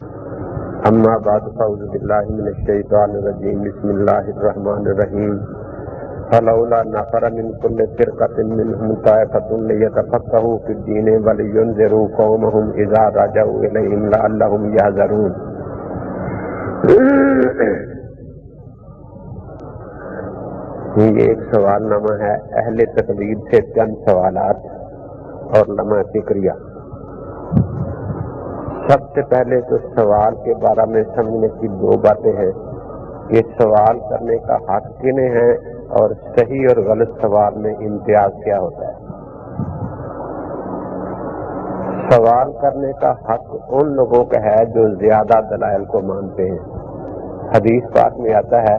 اما بعد فاعوذ باللہ من الشیطان الرجیم بسم اللہ الرحمن الرحیم فلولا نفر من كل فرقة منهم طائفة ليتفقهوا في الدين ولينذروا قومهم اذا رجعوا اليهم لعلهم يحذرون۔ یہ ایک سوال نامہ ہے اہل تقلید سے چند سوالات اور لمحہ فکریہ۔ سب سے پہلے تو سوال کے بارے میں سمجھنے کی دو باتیں ہیں کہ سوال کرنے کا حق کنہیں ہے اور صحیح اور غلط سوال میں امتیاز کیا ہوتا ہے۔ سوال کرنے کا حق ان لوگوں کا ہے جو زیادہ دلائل کو مانتے ہیں۔ حدیث پاک میں آتا ہے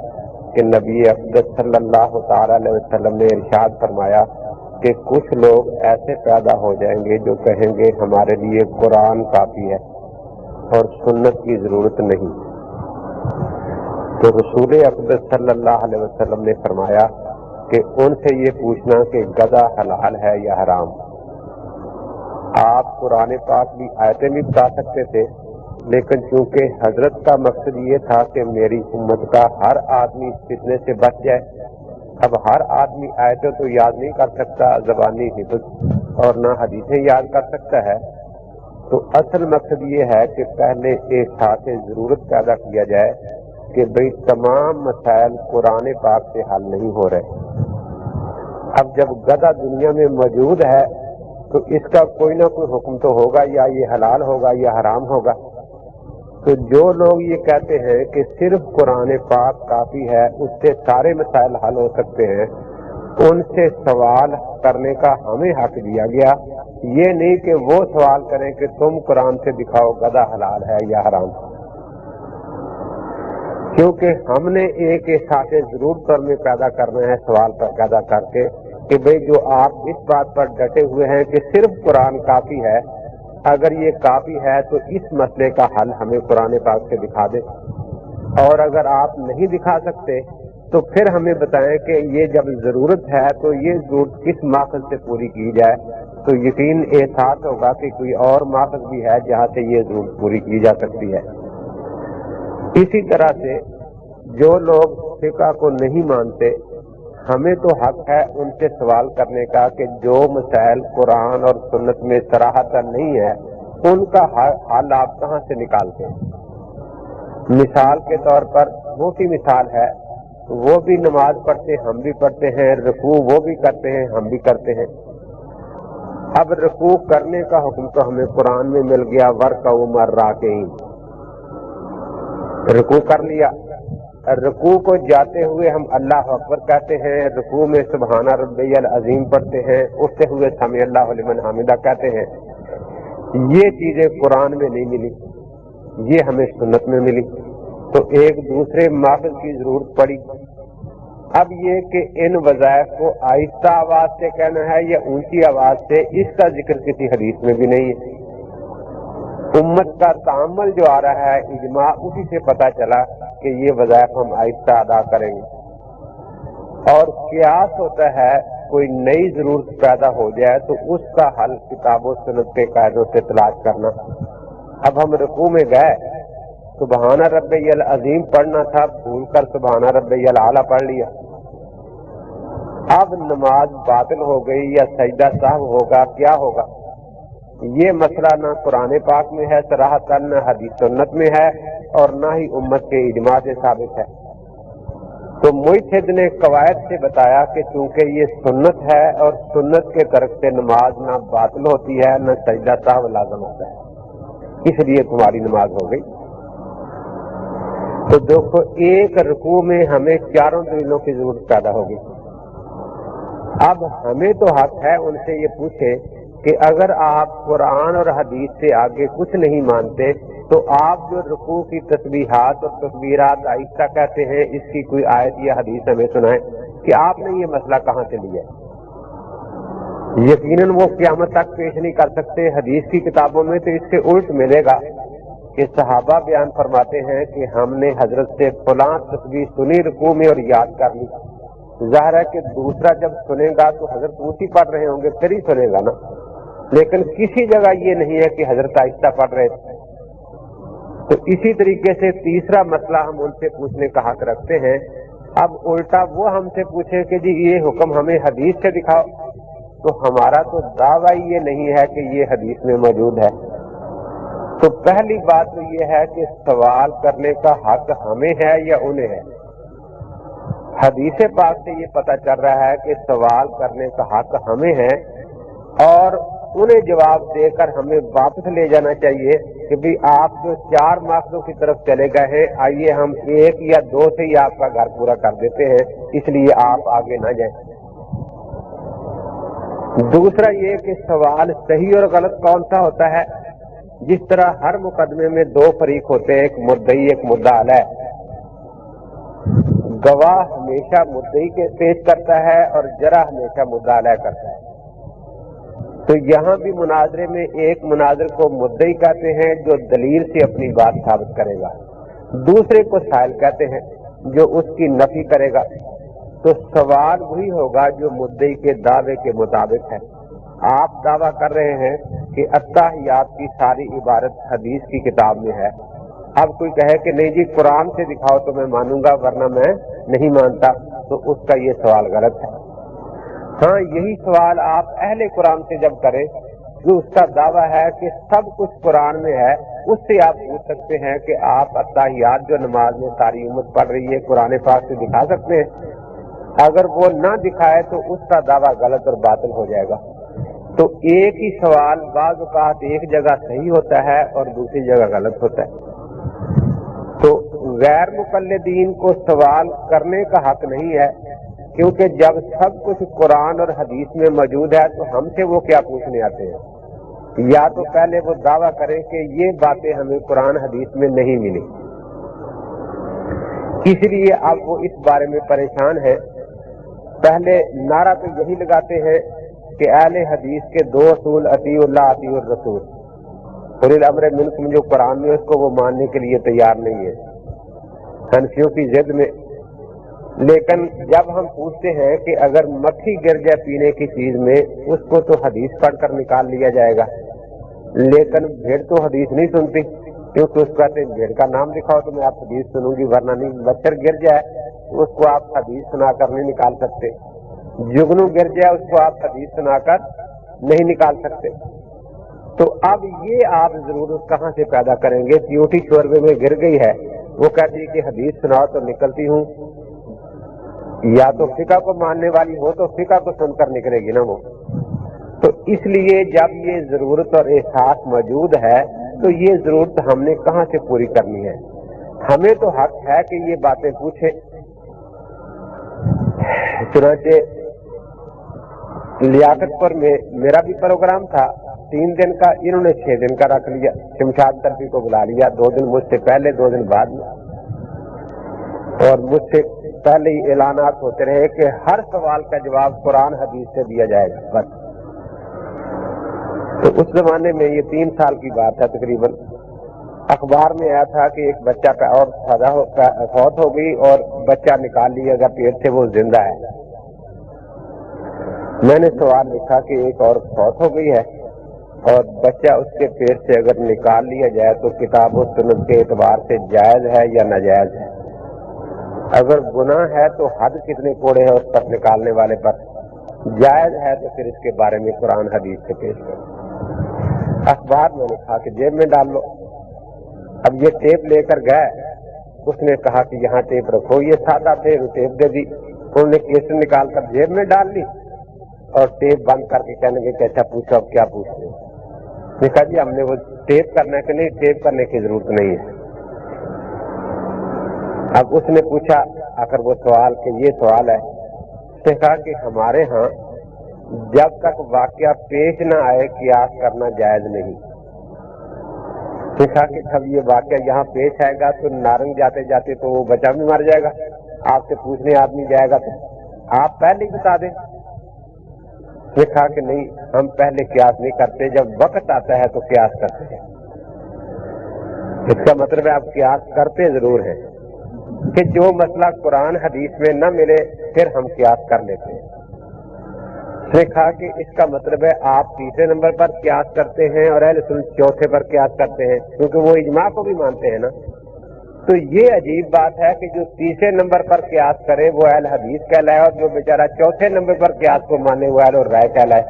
کہ نبی اقدس صلی اللہ تعالی علیہ وسلم نے ارشاد فرمایا کہ کچھ لوگ ایسے پیدا ہو جائیں گے جو کہیں گے ہمارے لیے قرآن کافی ہے اور سنت کی ضرورت نہیں۔ تو رسول اقدس صلی اللہ علیہ وسلم نے فرمایا کہ ان سے یہ پوچھنا کہ گدھا حلال ہے یا حرام۔ آپ قرآن پاک بھی آیتیں بھی بتا سکتے تھے، لیکن چونکہ حضرت کا مقصد یہ تھا کہ میری امت کا ہر آدمی اس فتنے سے بچ جائے۔ اب ہر آدمی آیتیں تو یاد نہیں کر سکتا، زبانی حفظ اور نہ حدیثیں یاد کر سکتا ہے، تو اصل مقصد یہ ہے کہ پہلے احساس ضرورت پیدا کیا جائے کہ بھئی تمام مسائل قرآن پاک سے حل نہیں ہو رہے۔ اب جب گدھا دنیا میں موجود ہے تو اس کا کوئی نہ کوئی حکم تو ہوگا، یا یہ حلال ہوگا یا حرام ہوگا۔ تو جو لوگ یہ کہتے ہیں کہ صرف قرآن پاک کافی ہے، اس سے سارے مسائل حل ہو سکتے ہیں، ان سے سوال کرنے کا ہمیں حق دیا گیا، یہ نہیں کہ وہ سوال کریں کہ تم قرآن سے دکھاؤ گدھا حلال ہے یا حرام۔ کیونکہ ہم نے ایک احساس ضرورت پر میں پیدا کرنا ہے سوال پر پیدا کر کے کہ بھئی جو آپ اس بات پر ڈٹے ہوئے ہیں کہ صرف قرآن کافی ہے، اگر یہ کافی ہے تو اس مسئلے کا حل ہمیں قرآن پاک سے دکھا دیں، اور اگر آپ نہیں دکھا سکتے تو پھر ہمیں بتائیں کہ یہ جب ضرورت ہے تو یہ ضرورت کس مقصد سے پوری کی جائے، تو یقین احساس ہوگا کہ کوئی اور مقصد بھی ہے جہاں سے یہ ضرورت پوری کی جا سکتی ہے۔ اسی طرح سے جو لوگ فقہ کو نہیں مانتے، ہمیں تو حق ہے ان سے سوال کرنے کا کہ جو مسائل قرآن اور سنت میں صراحتاً نہیں ہے ان کا حل آپ کہاں سے نکالتے ہیں۔ مثال کے طور پر وہ کی مثال ہے، وہ بھی نماز پڑھتے ہم بھی پڑھتے ہیں، رکوع وہ بھی کرتے ہیں ہم بھی کرتے ہیں۔ اب رکوع کرنے کا حکم تو ہمیں قرآن میں مل گیا، وَارْكَعُوا مَعَ الرَّاكِعِينَ، رکوع کر لیا۔ رکوع کو جاتے ہوئے ہم اللہ اکبر کہتے ہیں، رکوع میں سبحان ربی العظیم پڑھتے ہیں، اٹھتے ہوئے سمع اللہ لمن حمدہ کہتے ہیں۔ یہ چیزیں قرآن میں نہیں ملی، یہ ہمیں سنت میں ملی، تو ایک دوسرے ماخذ کی ضرورت پڑی۔ اب یہ کہ ان وظائف کو آہستہ آواز سے کہنا ہے یا اونچی آواز سے، اس کا ذکر کسی حدیث میں بھی نہیں ہے۔ امت کا تعامل جو آ رہا ہے اجماع اسی سے پتہ چلا کہ یہ وظائف ہم آہستہ ادا کریں گے، اور قیاس ہوتا ہے کوئی نئی ضرورت پیدا ہو جائے تو اس کا حل کتاب و سنت کے قاعدوں سے تلاش کرنا۔ اب ہم رکوع میں گئے، سبحان ربی العظیم پڑھنا تھا، بھول کر سبحان ربی الاعلیٰ پڑھ لیا، اب نماز باطل ہو گئی یا سجدہ سہو ہوگا، کیا ہوگا؟ یہ مسئلہ نہ قرآن پاک میں ہے صراحتاً، نہ حدیث سنت میں ہے، اور نہ ہی امت کے اجماع سے ثابت ہے۔ تو مجتہد نے قواعد سے بتایا کہ چونکہ یہ سنت ہے اور سنت کے ترک سے نماز نہ باطل ہوتی ہے نہ سجدہ سہو لازم ہوتا ہے، اس لیے تمہاری نماز ہو گئی۔ تو دیکھو ایک رکوع میں ہمیں چاروں دلیلوں کی ضرورت پیدا ہوگی۔ اب ہمیں تو حق ہے ان سے یہ پوچھے کہ اگر آپ قرآن اور حدیث سے آگے کچھ نہیں مانتے تو آپ جو رکوع کی تسبیحات اور تکبیرات آہستہ کہتے ہیں، اس کی کوئی آیت یا حدیث ہمیں سنائیں کہ آپ نے یہ مسئلہ کہاں سے لیا۔ یقیناً وہ قیامت تک پیش نہیں کر سکتے۔ حدیث کی کتابوں میں تو اس سے الٹ ملے گا کہ صحابہ بیان فرماتے ہیں کہ ہم نے حضرت سے فلاں تسبیح سنی رکوع میں اور یاد کر لی۔ ظاہر ہے کہ دوسرا جب سنے گا تو حضرت اونچی پڑھ رہے ہوں گے پھر ہی سنے گا نا، لیکن کسی جگہ یہ نہیں ہے کہ حضرت آہستہ پڑھ رہے تھے۔ تو اسی طریقے سے تیسرا مسئلہ ہم ان سے پوچھنے کا حق رکھتے ہیں. اب الٹا وہ ہم سے پوچھے کہ جی یہ حکم ہمیں حدیث سے دکھاؤ، تو ہمارا تو دعویٰ یہ نہیں ہے کہ یہ حدیث میں موجود ہے. تو پہلی بات تو یہ ہے کہ سوال کرنے کا حق ہمیں ہے یا انہیں ہے. حدیث پاک سے یہ پتہ چل رہا ہے کہ سوال کرنے کا حق ہمیں ہے، اور انہیں جواب دے کر ہمیں واپس لے جانا چاہیے کہ بھی آپ جو 4 مقصدوں کی طرف چلے گئے ہیں، آئیے ہم 1 یا 2 سے ہی آپ کا گھر پورا کر دیتے ہیں، اس لیے آپ آگے نہ جائیں. دوسرا یہ کہ سوال صحیح اور غلط کون سا ہوتا ہے. جس طرح ہر مقدمے میں 2 فریق ہوتے ہیں، ایک مدعی ایک مدعا علیہ. گواہ ہمیشہ مدعی کے پیش کرتا ہے اور جرح ہمیشہ مدعا علیہ کرتا ہے. تو یہاں بھی مناظرے میں ایک مناظر کو مدعی کہتے ہیں جو دلیل سے اپنی بات ثابت کرے گا، دوسرے کو سائل کہتے ہیں جو اس کی نفی کرے گا. تو سوال وہی ہوگا جو مدعی کے دعوے کے مطابق ہے. آپ دعویٰ کر رہے ہیں کہ اتحیات کی ساری عبارت حدیث کی کتاب میں ہے. اب کوئی کہے کہ نہیں جی قرآن سے دکھاؤ تو میں مانوں گا ورنہ میں نہیں مانتا، تو اس کا یہ سوال غلط ہے. ہاں یہی سوال آپ اہل قرآن سے جب کریں جو اس کا دعویٰ ہے کہ سب کچھ قرآن میں ہے، اس سے آپ پوچھ سکتے ہیں کہ آپ اتحیات جو نماز میں ساری امت پڑھ رہی ہے قرآن پاک سے دکھا سکتے ہیں. اگر وہ نہ دکھائے تو اس کا دعویٰ غلط اور باطل ہو جائے گا. تو ایک ہی سوال بعض اوقات ایک جگہ صحیح ہوتا ہے اور دوسری جگہ غلط ہوتا ہے. تو غیر مقلدین کو سوال کرنے کا حق نہیں ہے، کیونکہ جب سب کچھ قرآن اور حدیث میں موجود ہے تو ہم سے وہ کیا پوچھنے آتے ہیں. یا تو پہلے وہ دعویٰ کریں کہ یہ باتیں ہمیں قرآن حدیث میں نہیں ملی، اس لیے اب وہ اس بارے میں پریشان ہیں. پہلے نعرہ تو یہی لگاتے ہیں کہ اہل حدیث کے 2 اصول اطیع اللہ اطیع الرسول. اولی الامر منکم جو قرآن میں اس کو وہ ماننے کے لیے تیار نہیں ہے حنفیوں کی ضد میں. لیکن جب ہم پوچھتے ہیں کہ اگر مکھی گر جائے پینے کی چیز میں، اس کو تو حدیث پڑھ کر نکال لیا جائے گا، لیکن بھیڑ تو حدیث نہیں سنتی، کیونکہ اس کہتے ہیں بھیڑ کا نام دکھاؤ تو میں آپ حدیث سنوں گی ورنہ نہیں. مچھر گر جائے تو اس کو آپ حدیث سنا کر نہیں نکال سکتے، جگنو گر جائے اس کو آپ حدیث سنا کر نہیں نکال سکتے. تو اب یہ آپ ضرورت کہاں سے پیدا کریں گے؟ چیوٹی شوربے میں گر گئی ہے، وہ کہتی ہے کہ حدیث سناؤ تو نکلتی ہوں. یا تو فقہ کو ماننے والی ہو تو فقہ کو سن کر نکلے گی نا وہ. تو اس لیے جب یہ ضرورت اور احساس موجود ہے تو یہ ضرورت ہم نے کہاں سے پوری کرنی ہے؟ ہمیں تو حق ہے کہ یہ باتیں پوچھیں. چنانچہ لیاقت پر میں میرا بھی پروگرام تھا 3 دن کا، انہوں نے 6 دن کا رکھ لیا. شمشاد ترفی کو بلا لیا 2 دن مجھ سے پہلے 2 دن بعد میں، اور مجھ سے پہلے ہی اعلانات ہوتے رہے کہ ہر سوال کا جواب قرآن حدیث سے دیا جائے گا بس. تو اس زمانے میں یہ 3 سال کی بات ہے تقریباً، اخبار میں آیا تھا کہ ایک بچہ کا اور فوت ہو گئی اور بچہ نکال لیا گیا پیٹ سے، وہ زندہ ہے. میں نے سوال لکھا کہ ایک اور فوت ہو گئی ہے اور بچہ اس کے پیٹ سے اگر نکال لیا جائے تو کتاب و سنت کے اعتبار سے جائز ہے یا ناجائز ہے؟ اگر گناہ ہے تو حد کتنے کوڑے ہیں اس پر نکالنے والے پر؟ جائز ہے تو پھر اس کے بارے میں قرآن حدیث سے پیش کرو. اخبار میں لکھا کہ جیب میں ڈال لو. اب یہ ٹیپ لے کر گئے، اس نے کہا کہ یہاں ٹیپ رکھو، یہ سادہ تھے، ٹیپ دے دی. انہوں نے کیسٹ نکال کر جیب میں ڈال لی اور ٹیپ بند کر کے کہنے لگے کہ اچھا پوچھو اب کیا پوچھتے ہیں. کہا جی ہم نے وہ ٹیپ کرنے کے نہیں، ٹیپ کرنے کی ضرورت نہیں ہے. اب اس نے پوچھا آخر وہ سوال کہ یہ سوال ہے. اس نے کہا کہ ہمارے ہاں جب تک واقعہ پیش نہ آئے قیاس کرنا جائز نہیں. کہا کہ جب یہ واقعہ یہاں پیش آئے گا تو نارنگ جاتے جاتے تو وہ بچہ بھی مر جائے گا، آپ سے پوچھنے آدمی جائے گا تو آپ پہلے ہی بتا دیں. کہا کہ نہیں ہم پہلے قیاس نہیں کرتے، جب وقت آتا ہے تو قیاس کرتے ہیں. اس کا مطلب ہے آپ قیاس کرتے ضرور ہیں کہ جو مسئلہ قرآن حدیث میں نہ ملے پھر ہم قیاس کر لیتے ہیں. اس نے کہا کہ اس کا مطلب ہے آپ تیسرے نمبر پر قیاس کرتے ہیں اور اہل سنت چوتھے پر قیاس کرتے ہیں، کیونکہ وہ اجماع کو بھی مانتے ہیں نا۔ تو یہ عجیب بات ہے کہ جو تیسرے نمبر پر قیاس کرے وہ اہل حدیث کہلائے اور جو بیچارہ چوتھے نمبر پر قیاس کو مانے وہ اہل رائے کہلائے۔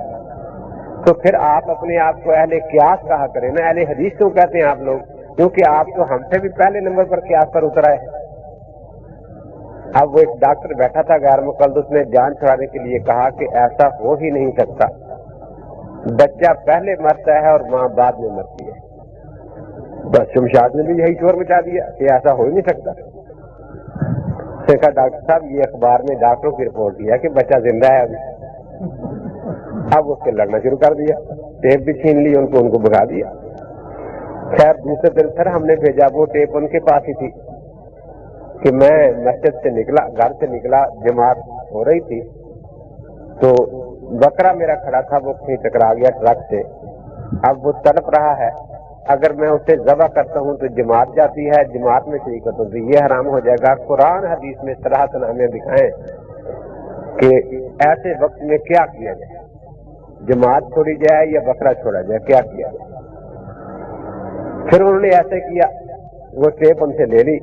تو پھر آپ اپنے آپ کو اہل قیاس کہا کریں نا، اہل حدیث کیوں کہتے ہیں آپ لوگ؟ کیونکہ آپ تو ہم سے بھی پہلے نمبر پر قیاس پر اتر آئے۔ اب وہ ایک ڈاکٹر بیٹھا تھا غیر مقلد، اس نے جان چھڑانے کے لیے کہا کہ ایسا ہو ہی نہیں سکتا، بچہ پہلے مرتا ہے اور ماں بعد میں مرتی ہے۔ بس شمشاد نے بھی یہی شور مچا دیا کہ ایسا ہو ہی نہیں سکتا۔ اس نے کہا ڈاکٹر صاحب یہ اخبار میں ڈاکٹروں کی رپورٹ دیا کہ بچہ زندہ ہے ابھی۔ اب اس سے لڑنا شروع کر دیا، ٹیپ بھی چھین لی ان کو بھگا دیا۔ خیر دوسرے دن پھر ہم نے بھیجا، وہ ٹیپ ان کے پاس ہی تھی کہ میں مسجد سے نکلا، گھر سے نکلا، جماعت ہو رہی تھی تو بکرا میرا کھڑا تھا، وہ کہیں ٹکرا گیا ٹرک سے۔ اب وہ تڑپ رہا ہے، اگر میں اسے ذبح کرتا ہوں تو جماعت جاتی ہے، جماعت میں شریکت ہوتی ہے، یہ حرام ہو جائے گا۔ قرآن حدیث میں صراحتاً ہمیں دکھائیں کہ ایسے وقت میں کیا کیا جائے، جماعت چھوڑی جائے یا بکرا چھوڑا جائے، کیا کیا جائے؟ پھر انہوں نے ایسے کیا، وہ ٹیپ ان سے لے لی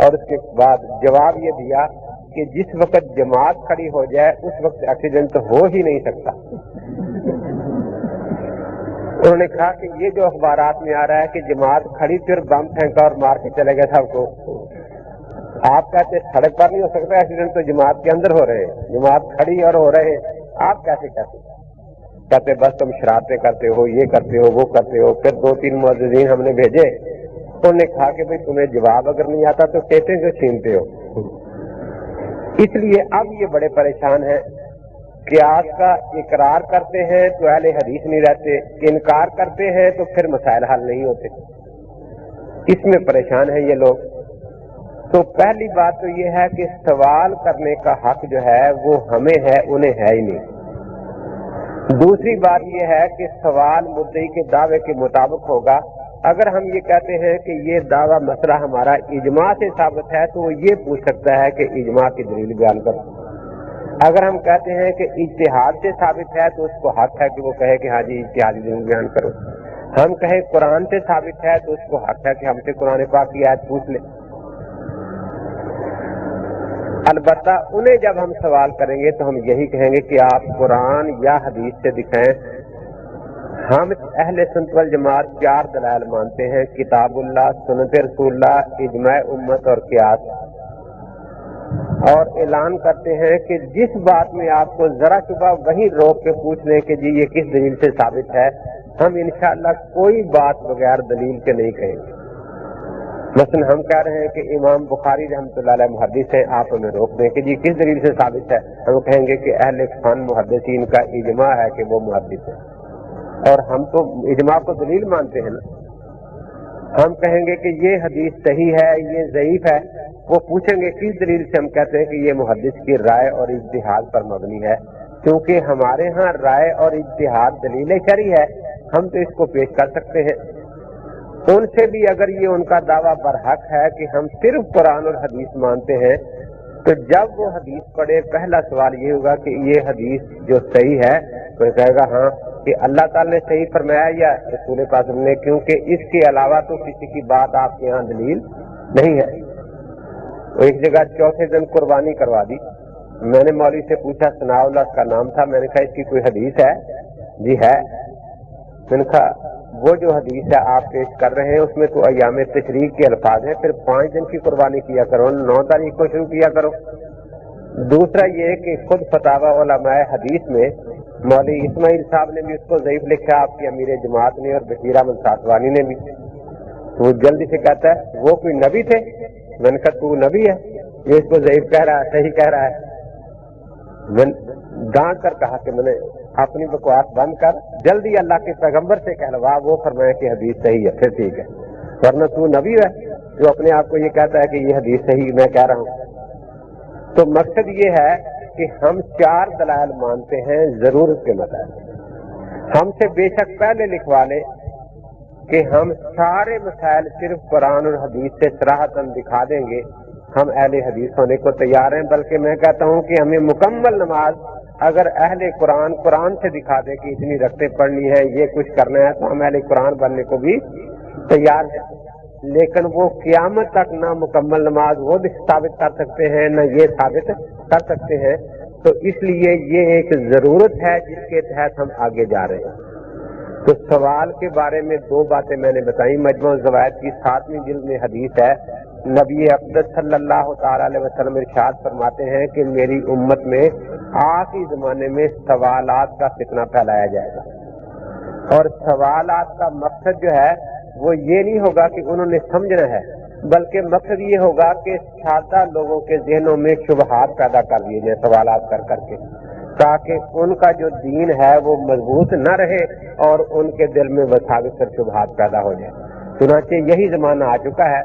اور اس کے بعد جواب یہ دیا کہ جس وقت جماعت کھڑی ہو جائے اس وقت ایکسیڈنٹ تو ہو ہی نہیں سکتا۔ انہوں نے کہا کہ یہ جو اخبارات میں آ رہا ہے کہ جماعت کھڑی پھر بم پھینکا اور مار کے چلے گئے سب کو، آپ کہتے سڑک پر نہیں ہو سکتا ایکسیڈنٹ، تو جماعت کے اندر ہو رہے ہیں، جماعت کھڑی اور ہو رہے ہیں، آپ کیسے کہتے بس تم شرارتیں کرتے ہو، یہ کرتے ہو، وہ کرتے ہو۔ پھر 2-3 معززین ہم نے بھیجے، انہوں نے کہا کہ بھئی تمہیں جواب اگر نہیں آتا تو کہتے کیوں چھینتے ہو؟ اس لیے اب یہ بڑے پریشان ہیں، قیاس کا اقرار کرتے ہیں تو اہل حدیث نہیں رہتے، انکار کرتے ہیں تو پھر مسائل حل نہیں ہوتے، اس میں پریشان ہیں یہ لوگ۔ تو پہلی بات تو یہ ہے کہ سوال کرنے کا حق جو ہے وہ ہمیں ہے، انہیں ہے ہی نہیں۔ دوسری بات یہ ہے کہ سوال مدعی کے دعوے کے مطابق ہوگا۔ اگر ہم یہ کہتے ہیں کہ یہ دعویٰ مسئلہ ہمارا اجماع سے ثابت ہے تو وہ یہ پوچھ سکتا ہے کہ اجماع کی دلیل بیان کرو۔ اگر ہم کہتے ہیں کہ اجتہاد سے ثابت ہے تو اس کو حق ہے کہ وہ کہے کہ ہاں جی اجتہادی دلیل بیان کرو۔ ہم کہیں قرآن سے ثابت ہے تو اس کو حق ہے کہ ہم سے قرآن پاک کی آیت پوچھ لیں۔ البتہ انہیں جب ہم سوال کریں گے تو ہم یہی کہیں گے کہ آپ قرآن یا حدیث سے دکھائیں۔ ہم اہل سنت والجماعت 4 دلائل مانتے ہیں، کتاب اللہ، سنت رسول اللہ، اجماع امت اور قیاس، اور اعلان کرتے ہیں کہ جس بات میں آپ کو ذرا شبہ وہیں روک کے پوچھ لیں کہ جی یہ کس دلیل سے ثابت ہے، ہم انشاءاللہ کوئی بات بغیر دلیل کے نہیں کہیں گے۔ مثلا ہم کہہ رہے ہیں کہ امام بخاری رحمۃ اللہ علیہ محدث ہیں، آپ ہمیں روک دیں کہ جی کس دلیل سے ثابت ہے، ہم کہیں گے کہ اہل فن محدثین کا اجماع ہے کہ وہ محدث ہیں، اور ہم تو اجماع کو دلیل مانتے ہیں نا۔ ہم کہیں گے کہ یہ حدیث صحیح ہے، یہ ضعیف ہے، وہ پوچھیں گے کس دلیل سے، ہم کہتے ہیں کہ یہ محدث کی رائے اور اجتہاد پر مبنی ہے، کیونکہ ہمارے ہاں رائے اور اجتہاد دلیل شرعی ہے، ہم تو اس کو پیش کر سکتے ہیں۔ ان سے بھی اگر یہ ان کا دعویٰ برحق ہے کہ ہم صرف قرآن اور حدیث مانتے ہیں، تو جب وہ حدیث پڑھے پہلا سوال یہ ہوگا کہ یہ حدیث جو صحیح ہے، تو کہے گا ہاں کہ اللہ تعالی نے صحیح فرمایا یا رسول پاک نے، کیونکہ اس کے علاوہ تو کسی کی بات آپ کے ہاں دلیل نہیں ہے۔ ایک جگہ چوتھے دن قربانی کروا دی، میں نے مولوی سے پوچھا، ثناء اللہ کا نام تھا، میں نے کہا اس کی کوئی حدیث ہے؟ جی ہے۔ میں نے کہا وہ جو حدیث ہے آپ پیش کر رہے ہیں اس میں تو ایام تشریق کے الفاظ ہیں، پھر 5 دن کی قربانی کیا کرو، 9 تاریخ کو شروع کیا کرو۔ دوسرا یہ کہ خود فتاوی علماء حدیث میں مولوی اسماعیل صاحب نے بھی اس کو ضعیف لکھا، آپ کی امیر جماعت نے اور بشیر احمد ساتوانی نے بھی۔ تو وہ جلدی سے کہتا ہے وہ کوئی نبی تھے؟ میں نے کہا تو نبی ہے، یہ اس کو ضعیف کہہ رہا ہے، صحیح کہہ رہا ہے۔ میں ڈانٹ کر کہا کہ میں نے اپنی بکواس بند کر، جلدی اللہ کے پیغمبر سے کہلوا، وہ فرمایا کہ حدیث صحیح ہے، پھر ٹھیک ہے، ورنہ تو نبی ہے جو اپنے آپ کو یہ کہتا ہے کہ یہ حدیث صحیح میں کہہ رہا ہوں۔ تو مقصد یہ ہے کہ ہم 4 دلائل مانتے ہیں ضرورت کے مطابق۔ ہم سے بے شک پہلے لکھوا لے کہ ہم سارے مسائل صرف قرآن اور حدیث سے صراحتاً دکھا دیں گے، ہم اہل حدیث ہونے کو تیار ہیں، بلکہ میں کہتا ہوں کہ ہمیں مکمل نماز اگر اہل قرآن سے دکھا دے کہ اتنی رکعتیں پڑھنی ہے، یہ کچھ کرنا ہے، تو ہم اہل قرآن بننے کو بھی تیار ہیں، لیکن وہ قیامت تک نہ مکمل نماز وہ بھی ثابت کر سکتے ہیں نہ یہ ثابت کر سکتے ہیں. تو اس لیے یہ ایک ضرورت ہے جس کے تحت ہم آگے جا رہے ہیں. تو سوال کے بارے میں 2 باتیں میں نے بتائی. مجموع الزوائد کی 7ویں جلد میں حدیث ہے، نبی اقدس صلی اللہ تعالی علیہ وسلم ارشاد فرماتے ہیں کہ میری امت میں آخری زمانے میں سوالات کا فتنہ پھیلایا جائے گا، اور سوالات کا مقصد جو ہے وہ یہ نہیں ہوگا کہ انہوں نے سمجھنا ہے، بلکہ مقصد یہ ہوگا کہ سادہ لوگوں کے ذہنوں میں شبہات پیدا کر دیے جائیں سوالات کر کر کے، تاکہ ان کا جو دین ہے وہ مضبوط نہ رہے اور ان کے دل میں وساوس اور شبہات پیدا ہو جائے. چنانچہ یہی زمانہ آ چکا ہے.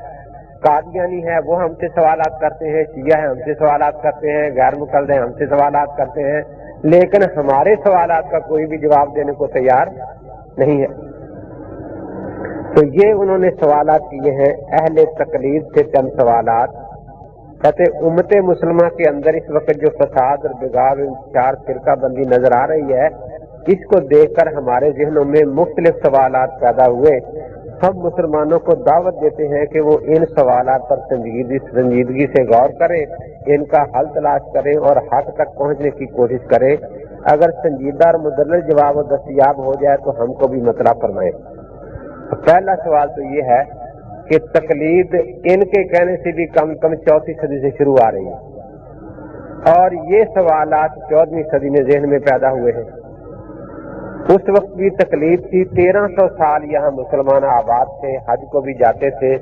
قادیانی ہے وہ ہم سے سوالات کرتے ہیں، شیعہ ہیں ہم سے سوالات کرتے ہیں، غیر مقلد ہیں ہم سے سوالات کرتے ہیں، لیکن ہمارے سوالات کا کوئی بھی جواب دینے کو تیار نہیں ہے. تو یہ انہوں نے سوالات کیے ہیں اہل تقلید سے. چند سوالات کہتے امت مسلمہ کے اندر اس وقت جو فساد اور بگاڑ انتشار فرقہ بندی نظر آ رہی ہے، اس کو دیکھ کر ہمارے ذہنوں میں مختلف سوالات پیدا ہوئے. ہم مسلمانوں کو دعوت دیتے ہیں کہ وہ ان سوالات پر سنجیدگی سے غور کریں، ان کا حل تلاش کریں اور حق تک پہنچنے کی کوشش کریں. اگر سنجیدہ اور مدلل جواب و دستیاب ہو جائے تو ہم کو بھی مطلع فرمائیں. پہلا سوال تو یہ ہے کہ تقلید ان کے کہنے سے بھی کم 4ویں صدی سے شروع آ رہی ہے، اور یہ سوالات 14ویں صدی میں ذہن میں پیدا ہوئے ہیں. اس وقت بھی تقلید تھی. 1300 سال یہاں مسلمان آباد تھے، حج کو بھی جاتے تھے،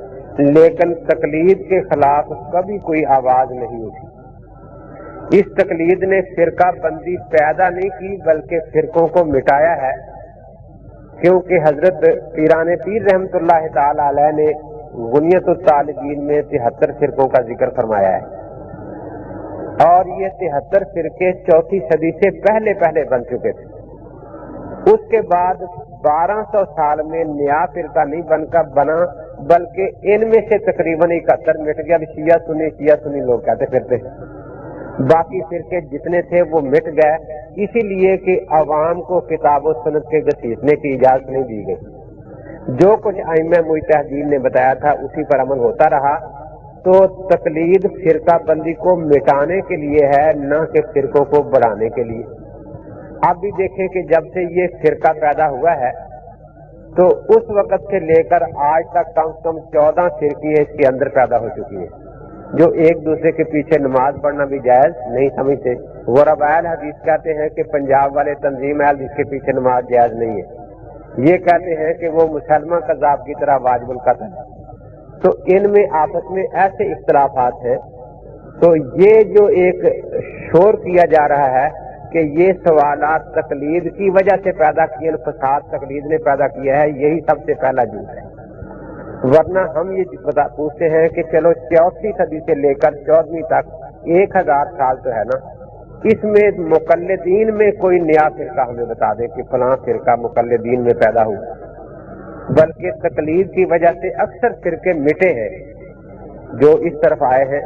لیکن تقلید کے خلاف کبھی کوئی آواز نہیں اٹھی. اس تقلید نے فرقہ بندی پیدا نہیں کی بلکہ فرقوں کو مٹایا ہے، کیونکہ حضرت پیران پیر رحمت اللہ تعالی علیہ نے غنیت الطالبین میں 73 فرقوں کا ذکر فرمایا ہے، اور یہ 73 فرقے 4تھی صدی سے پہلے بن چکے تھے. اس کے بعد 1200 سال میں نیا فرقہ نہیں بنا بلکہ ان میں سے تقریباً 71 مٹ گیا. شیعہ سنی لوگ کہتے پھرتے ہیں. باقی فرقے جتنے تھے وہ مٹ گئے، اسی لیے کہ عوام کو کتاب و سنت کے گھسیٹنے کی اجازت نہیں دی گئی. جو کچھ ائمہ مجتہدین نے بتایا تھا اسی پر عمل ہوتا رہا. تو تقلید فرقہ بندی کو مٹانے کے لیے ہے، نہ کہ فرقوں کو بڑھانے کے لیے. اب بھی دیکھیں کہ جب سے یہ فرقہ پیدا ہوا ہے تو اس وقت سے لے کر آج تک کم سے کم 14 فرقے اس کے اندر پیدا ہو چکی ہیں، جو ایک دوسرے کے پیچھے نماز پڑھنا بھی جائز نہیں سمجھتے. غرباء حدیث کہتے ہیں کہ پنجاب والے تنظیم اہل جس کے پیچھے نماز جائز نہیں ہے، یہ کہتے ہیں کہ وہ مسلمہ قذاب کی طرح واجب القتل ہے. تو ان میں آپس میں ایسے اختلافات ہیں. تو یہ جو ایک شور کیا جا رہا ہے کہ یہ سوالات تقلید کی وجہ سے پیدا کیے، فساد تقلید نے پیدا کیا ہے، یہی سب سے پہلا جھوٹ ہے. ورنہ ہم یہ پوچھتے ہیں کہ چلو 4تھی صدی سے لے کر 14ویں تک 1000 سال تو ہے نا، اس میں مقلدین میں کوئی نیا فرقہ ہمیں بتا دے کہ فلاں فرقہ مقلدین میں پیدا ہوا. بلکہ تقلید کی وجہ سے اکثر فرقے مٹے ہیں جو اس طرف آئے ہیں.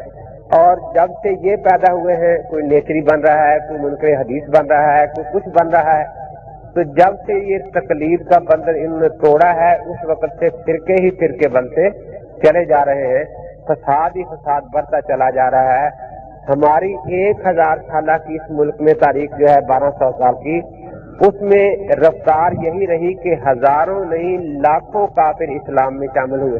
اور جب سے یہ پیدا ہوئے ہیں کوئی نیچری بن رہا ہے، کوئی منکر حدیث بن رہا ہے، کوئی کچھ بن رہا ہے. تو جب سے یہ تقلید کا بندر انہوں نے توڑا ہے اس وقت سے فرقے ہی فرقے بنتے چلے جا رہے ہیں. فساد ہی فساد بڑھتا چلا جا رہا ہے. ہماری 1000 سالہ کی اس ملک میں تاریخ جو ہے 1200 سال کی، اس میں رفتار یہی رہی کہ ہزاروں نہیں لاکھوں کافر اسلام میں شامل ہوئے،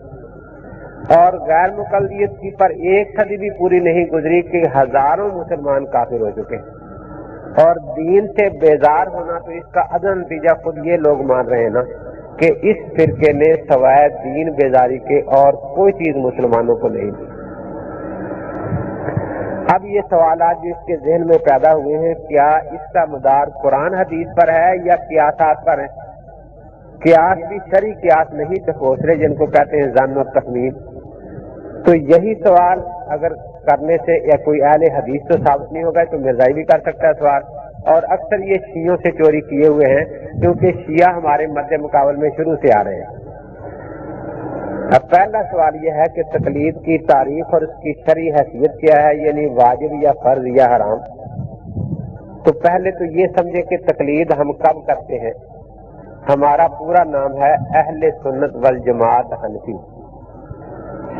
اور غیر مقلدیت کی پر 1 صدی بھی پوری نہیں گزری کہ ہزاروں مسلمان کافر ہو چکے. اور دین سے بیزار ہونا تو اس کا ادھا نتیجہ خود یہ لوگ مان رہے ہیں نا کہ اس فرقے نے سوائے دین بیزاری کے اور کوئی چیز مسلمانوں کو نہیں دی. اب یہ سوالات جو اس کے ذہن میں پیدا ہوئے ہیں، کیا اس کا مدار قرآن حدیث پر ہے یا قیاسات پر ہے؟ قیاس بھی شرعی قیاس نہیں، تفسیر جن کو کہتے ہیں ظن اور تخمین. تو یہی سوال اگر کرنے سے یا کوئی اہل حدیث تو ثابت نہیں ہوگا تو مرزائی بھی کر سکتا ہے سوال. اور اکثر یہ شیعوں سے چوری کیے ہوئے ہیں کیونکہ شیعہ ہمارے مد مقابل میں شروع سے آ رہے ہیں. اب پہلا سوال یہ ہے کہ تقلید کی تاریخ اور اس کی شرعی حیثیت کیا ہے، یعنی واجب یا فرض یا حرام. تو پہلے تو یہ سمجھے کہ تقلید ہم کب کرتے ہیں. ہمارا پورا نام ہے اہل سنت والجماعت حنفی.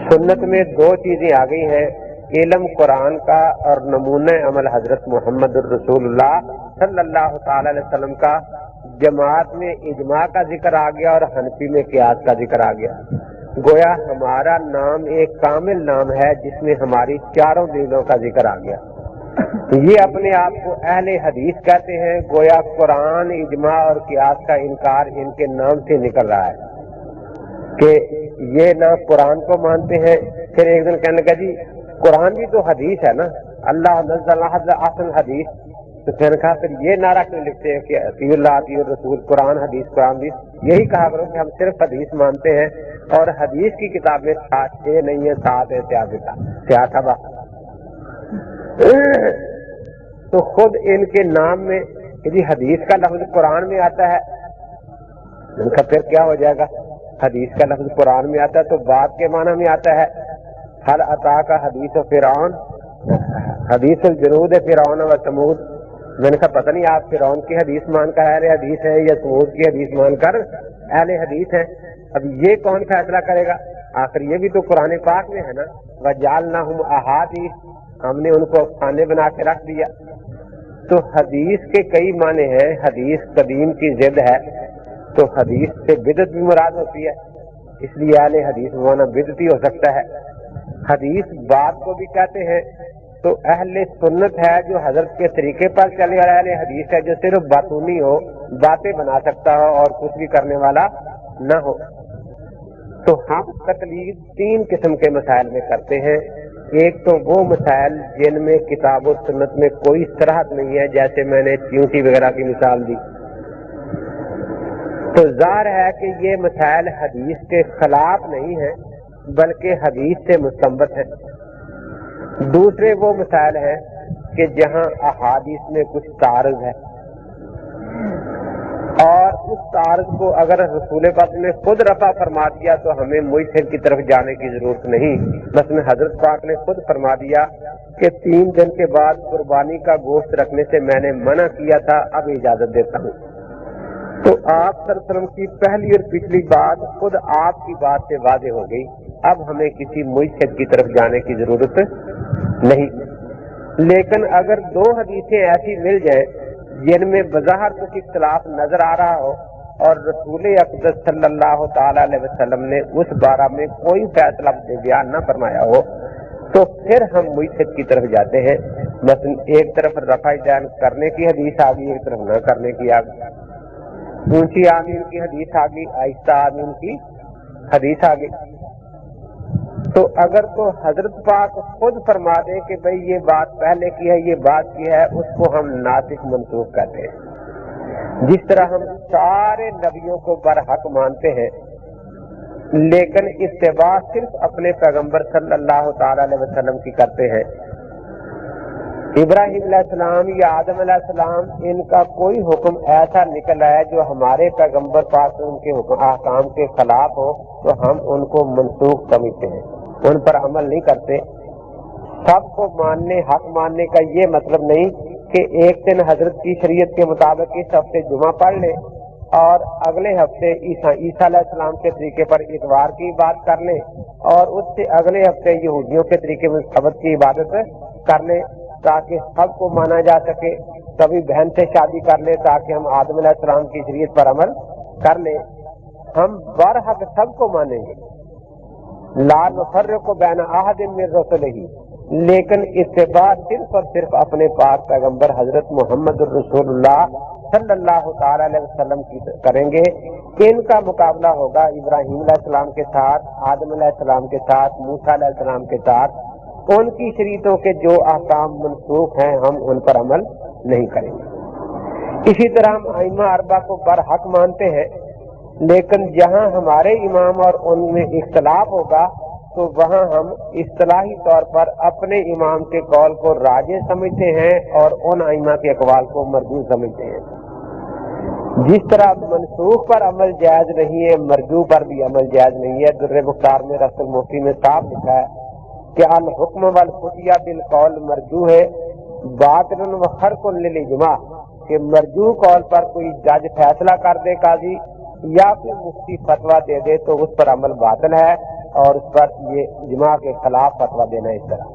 سنت میں دو چیزیں آ گئی ہیں، علم قرآن کا اور نمونہ عمل حضرت محمد الرسول اللہ صلی اللہ تعالی علیہ وسلم کا. جماعت میں اجماع کا ذکر آ گیا اور حنفی میں قیاس کا ذکر آ گیا. گویا ہمارا نام ایک کامل نام ہے جس میں ہماری چاروں دلیلوں کا ذکر آ گیا. یہ اپنے آپ کو اہل حدیث کہتے ہیں. گویا قرآن، اجماع اور قیاس کا انکار ان کے نام سے نکل رہا ہے کہ یہ نہ قرآن کو مانتے ہیں. پھر ایک دن کہنے لگا جی قرآن بھی تو حدیث ہے نا، اللہ نزل احسن حدیث. تو پھر کہا پھر یہ نعرہ کیوں لکھتے ہیں کہ اطیع اللہ اطیع الرسول، قرآن حدیث قرآن حدیث. یہی کہا کرو کہ ہم صرف حدیث مانتے ہیں اور حدیث کی کتابیں 6 نہیں ہیں، 7 ہے. سیاستہ تو خود ان کے نام میں جی حدیث کا لفظ قرآن میں آتا ہے. ان کا پھر کیا ہو جائے گا؟ حدیث کا لفظ قرآن میں آتا ہے تو بات کے معنی میں آتا ہے. حل عطا کا حدیث و فرعون، حدیث الجنود فرعون و ثمود. میں نے کہا پتہ نہیں آپ فرعون کی حدیث مان کر اہل حدیث ہیں یا ثمود کی حدیث مان کر اہل حدیث ہیں. اب یہ کون فیصلہ کرے گا؟ آخر یہ بھی تو قرآن پاک میں ہے نا. وجعلناہم احادیث، ہم نے ان کو افسانے بنا کے رکھ دیا. تو حدیث کے کئی معنی ہیں. حدیث قدیم کی ضد ہے تو حدیث سے بدعت بھی مراد ہوتی ہے، اس لیے اہل حدیث مانا بدعتی ہو سکتا ہے. حدیث بات کو بھی کہتے ہیں. تو اہل سنت ہے جو حضرت کے طریقے پر چلے، اور اہل حدیث ہے جو صرف باطنی ہو، باتیں بنا سکتا ہو اور کچھ بھی کرنے والا نہ ہو. تو ہم تقلید 3 قسم کے مسائل میں کرتے ہیں. ایک تو وہ مسائل جن میں کتاب و سنت میں کوئی صراحت نہیں ہے، جیسے میں نے چیونٹی وغیرہ کی مثال دی. تو ظاہر ہے کہ یہ مسائل حدیث کے خلاف نہیں ہیں بلکہ حدیث سے مستنبط ہیں. دوسرے وہ مسائل ہیں کہ جہاں احادیث میں کچھ تعارض ہے اور اس تعارض کو اگر رسول پاک نے خود رفع فرما دیا تو ہمیں مجتہد کی طرف جانے کی ضرورت نہیں. مثلا حضرت پاک نے خود فرما دیا کہ 3 دن کے بعد قربانی کا گوشت رکھنے سے میں نے منع کیا تھا، اب اجازت دیتا ہوں. تو آپ صلی اللہ علیہ وسلم کی پہلی اور پچھلی بات خود آپ کی بات سے واضح ہو گئی. اب ہمیں کسی مجتہد کی طرف جانے کی ضرورت نہیں. لیکن اگر 2 حدیثیں ایسی مل جائیں جن میں بظاہر کچھ اختلاف نظر آ رہا ہو اور رسول اقدس صلی اللہ تعالی علیہ وسلم نے اس بارے میں کوئی فیصلہ بیان نہ فرمایا ہو تو پھر ہم مجتہد کی طرف جاتے ہیں. مثلا ایک طرف رفع دین کرنے کی حدیث آ گئی، ایک طرف نہ کرنے کی آ گئی. اونچی آمین کی حدیث آ گئی، آہستہ آمین کی حدیث آ گئی. تو اگر تو حضرت پاک خود فرما دے کہ بھئی یہ بات پہلے کی ہے، یہ بات کی ہے، اس کو ہم ناسخ منسوخ کہتے ہیں. جس طرح ہم سارے نبیوں کو برحق مانتے ہیں لیکن اتباع صرف اپنے پیغمبر صلی اللہ تعالی علیہ وسلم کی کرتے ہیں. ابراہیم علیہ السلام یا آدم علیہ السلام ان کا کوئی حکم ایسا نکل آیا جو ہمارے پیغمبر پاک ان کے حکم احکام کے خلاف ہو تو ہم ان کو منسوخ سمجھتے ہیں، ان پر عمل نہیں کرتے. سب کو ماننے، حق ماننے کا یہ مطلب نہیں کہ ایک دن حضرت کی شریعت کے مطابق اس ہفتے جمعہ پڑھ لیں اور اگلے ہفتے عیسیٰ علیہ السلام کے طریقے پر اتوار کی بات کر لیں اور اس سے اگلے ہفتے یہودیوں کے طریقے میں سبت کی عبادت کر لیں تاکہ سب کو مانا جا سکے. کبھی بہن سے شادی کر لیں تاکہ ہم آدم علیہ السلام کی شریعت پر عمل کر لیں. ہم برحق سب کو مانیں گے، لا نفرق بین احد من رسلہ، لیکن اتباع صرف اور صرف اپنے پاک پیغمبر حضرت محمد الرسول اللہ صلی اللہ تعالی علیہ وسلم کی کریں گے. ان کا مقابلہ ہوگا ابراہیم علیہ السلام کے ساتھ، آدم علیہ السلام کے ساتھ، موسیٰ علیہ السلام کے ساتھ. ان کی شریعتوں کے جو احکام منسوخ ہیں ہم ان پر عمل نہیں کریں گے. اسی طرح ہم ائمہ اربعہ کو برحق مانتے ہیں لیکن جہاں ہمارے امام اور ان میں اختلاف ہوگا تو وہاں ہم اصطلاحی طور پر اپنے امام کے قول کو راجح سمجھتے ہیں اور ان ائمہ کے اقوال کو مرجوح سمجھتے ہیں. جس طرح منسوخ پر عمل جائز نہیں ہے، مرجوح پر بھی عمل جائز نہیں ہے. در مختار میں رسل مفتی میں صاف لکھا ہے کہ الحکم والفتیہ بالقول مرجوح ہے باطل و خرق للاجماع کہ مرجوع قول پر کوئی جج فیصلہ کر دے قاضی یا کوئی مفتی فتویٰ دے دے تو اس پر عمل باطل ہے اور اس پر یہ اجماع کے خلاف فتویٰ دینا اس طرح.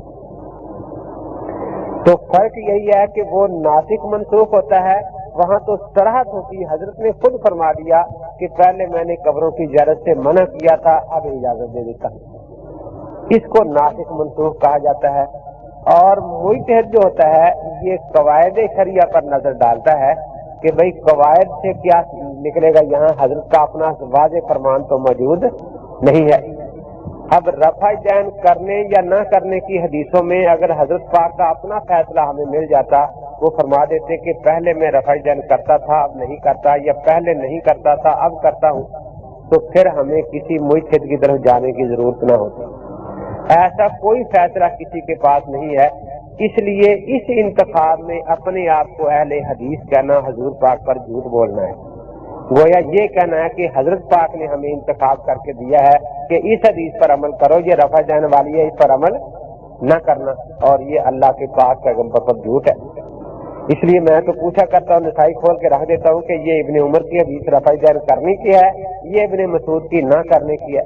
تو فرق یہی ہے کہ وہ ناسخ منسوخ ہوتا ہے، وہاں تو صراحت ہوتی. حضرت نے خود فرما دیا کہ پہلے میں نے قبروں کی زیارت سے منع کیا تھا، اب اجازت دے دیتا ہوں. اس کو ناسخ منسوخ کہا جاتا ہے. اور مجتہد جو ہوتا ہے یہ قواعد شریعہ پر نظر ڈالتا ہے کہ بھئی قواعد سے کیا نکلے گا. یہاں حضرت کا اپنا واضح فرمان تو موجود نہیں ہے. اب رفع دین کرنے یا نہ کرنے کی حدیثوں میں اگر حضرت پاک کا اپنا فیصلہ ہمیں مل جاتا، وہ فرما دیتے کہ پہلے میں رفع دین کرتا تھا اب نہیں کرتا، یا پہلے نہیں کرتا تھا اب کرتا ہوں، تو پھر ہمیں کسی مجتہد کی طرف جانے کی ضرورت نہ ہوتی. ایسا کوئی فیصلہ کسی کے پاس نہیں ہے. اس لیے اس انتخاب میں اپنے آپ کو اہل حدیث کہنا حضور پاک پر جھوٹ بولنا ہے. گویا یہ کہنا ہے کہ حضرت پاک نے ہمیں انتخاب کر کے دیا ہے کہ اس حدیث پر عمل کرو، یہ رفع جانے والی ہے، اس پر عمل نہ کرنا، اور یہ اللہ کے پاک پیغمبر پر جھوٹ ہے. اس لیے میں تو پوچھا کرتا ہوں، نسائی کھول کے رکھ دیتا ہوں کہ یہ ابن عمر کی حدیث رفع جان کرنے کی ہے، یہ ابن مسعود کی نہ کرنے کی ہے.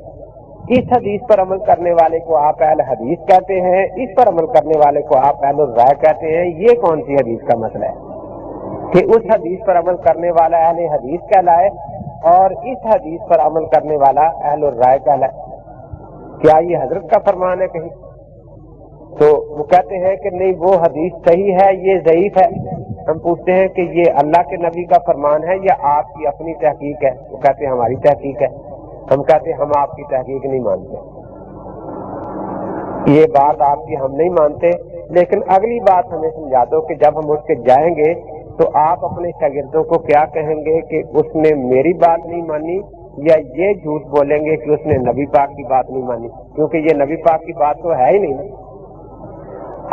اس حدیث پر عمل کرنے والے کو آپ اہل حدیث کہتے ہیں، اس پر عمل کرنے والے کو آپ اہل الرائے کہتے ہیں. یہ کون سی حدیث کا مسئلہ ہے کہ اس حدیث پر عمل کرنے والا اہل حدیث کہلائے اور اس حدیث پر عمل کرنے والا اہل الرائے کہلائے؟ کیا یہ حضرت کا فرمان ہے کہیں؟ تو وہ کہتے ہیں کہ نہیں وہ حدیث صحیح ہے، یہ ضعیف ہے. ہم پوچھتے ہیں کہ یہ اللہ کے نبی کا فرمان ہے یا آپ کی اپنی تحقیق ہے؟ وہ کہتے ہیں ہماری تحقیق ہے. ہم کہتے ہیں ہم آپ کی تحقیق نہیں مانتے، یہ بات آپ کی ہم نہیں مانتے. لیکن اگلی بات ہمیں سمجھا دو کہ جب ہم اٹھ کے جائیں گے تو آپ اپنے شاگردوں کو کیا کہیں گے کہ اس نے میری بات نہیں مانی، یا یہ جھوٹ بولیں گے کہ اس نے نبی پاک کی بات نہیں مانی؟ کیونکہ یہ نبی پاک کی بات تو ہے ہی نہیں نا.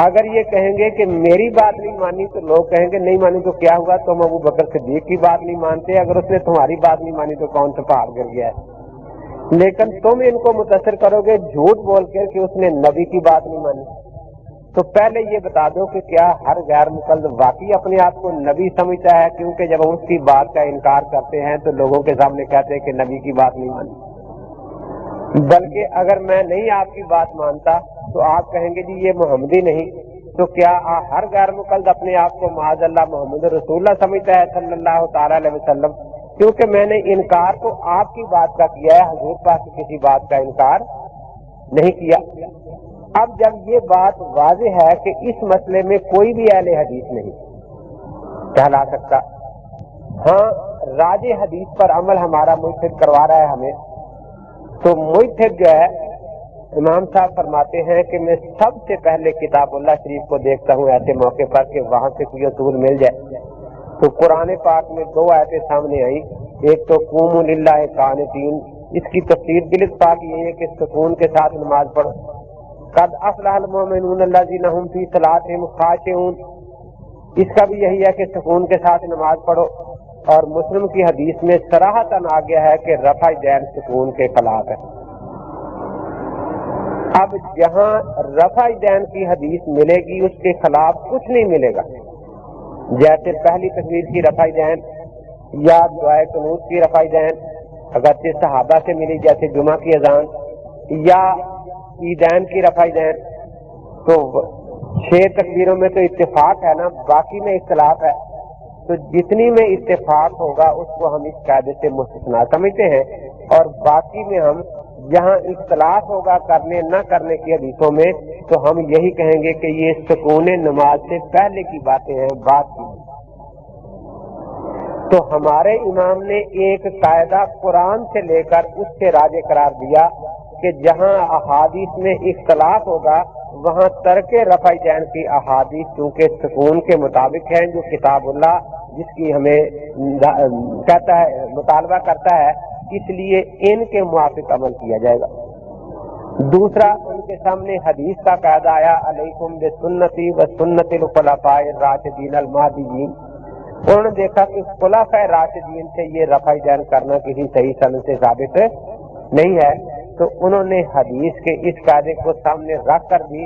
اگر یہ کہیں گے کہ میری بات نہیں مانی تو لوگ کہیں گے نہیں مانی تو کیا ہوا، تم ابو بکر صدیق کی بات نہیں مانتے، اگر اس نے تمہاری بات نہیں مانی تو کون سا پہاڑ گر گیا ہے. لیکن تم ان کو متاثر کرو گے جھوٹ بول کر کہ اس نے نبی کی بات نہیں مانی. تو پہلے یہ بتا دو کہ کیا ہر غیر مقلد واقعی اپنے آپ کو نبی سمجھتا ہے؟ کیونکہ جب ہم اس کی بات کا انکار کرتے ہیں تو لوگوں کے سامنے کہتے ہیں کہ نبی کی بات نہیں مانی. بلکہ اگر میں نہیں آپ کی بات مانتا تو آپ کہیں گے جی یہ محمدی نہیں. تو کیا ہر غیر مقلد اپنے آپ کو معاذ اللہ محمد رسول اللہ سمجھتا ہے صلی اللہ تعالی علیہ وسلم؟ کیونکہ میں نے انکار تو آپ کی بات کا کیا ہے، حضور پاک کی کسی بات کا انکار نہیں کیا. اب جب یہ بات واضح ہے کہ اس مسئلے میں کوئی بھی اہل حدیث نہیں کہلا سکتا، ہاں راج حدیث پر عمل ہمارا مجتہد کروا رہا ہے ہمیں، تو مجتہد جو ہے امام صاحب فرماتے ہیں کہ میں سب سے پہلے کتاب اللہ شریف کو دیکھتا ہوں ایسے موقع پر کہ وہاں سے کوئی اصول مل جائے. تو قرآن پاک میں دو آیتیں سامنے آئی، ایک تو قوموا للہ قانتین، اس کی تفسیر دلت پاک یہ ہے کہ سکون کے ساتھ نماز پڑھو. قد افلح المؤمنون الذین هم فی صلاتهم خاشعون، اس کا بھی یہی ہے کہ سکون کے ساتھ نماز پڑھو. اور مسلم کی حدیث میں صراحتاً آ گیا ہے کہ رفع دین سکون کے خلاف ہے. اب جہاں رفع دین کی حدیث ملے گی اس کے خلاف کچھ نہیں ملے گا. جیسے پہلی تکبیر کی رفع دین یا دعائے قنوت کی رفع دین اگرچہ صحابہ سے ملی جیسے جمعہ کی اذان، یا عیدین کی رفع دین، تو 6 تکبیروں میں تو اتفاق ہے نا، باقی میں اختلاف ہے. تو جتنی میں اتفاق ہوگا اس کو ہم اس قاعدے سے مستثنا سمجھتے ہیں، اور باقی میں ہم جہاں اختلاف ہوگا کرنے نہ کرنے کی حدیثوں میں تو ہم یہی کہیں گے کہ یہ سکون نماز سے پہلے کی باتیں ہیں، بات کی. تو ہمارے امام نے ایک قاعدہ قرآن سے لے کر اس سے راجع قرار دیا کہ جہاں احادیث میں اختلاف ہوگا وہاں ترک رفع دین کی احادیث چونکہ سکون کے مطابق ہیں جو کتاب اللہ جس کی ہمیں کہتا ہے مطالبہ کرتا ہے، اس لیے ان کے موافق عمل کیا جائے گا. دوسرا ان کے سامنے حدیث کا قاعدہ آیا علیکم بسنتی و سنت الخلفاء الراشدین المہدیین. انہوں نے دیکھا کہ خلفاء راشدین سے یہ رفع دین کرنا کسی صحیح سند سے ثابت نہیں ہے، تو انہوں نے حدیث کے اس قاعدے کو سامنے رکھ کر بھی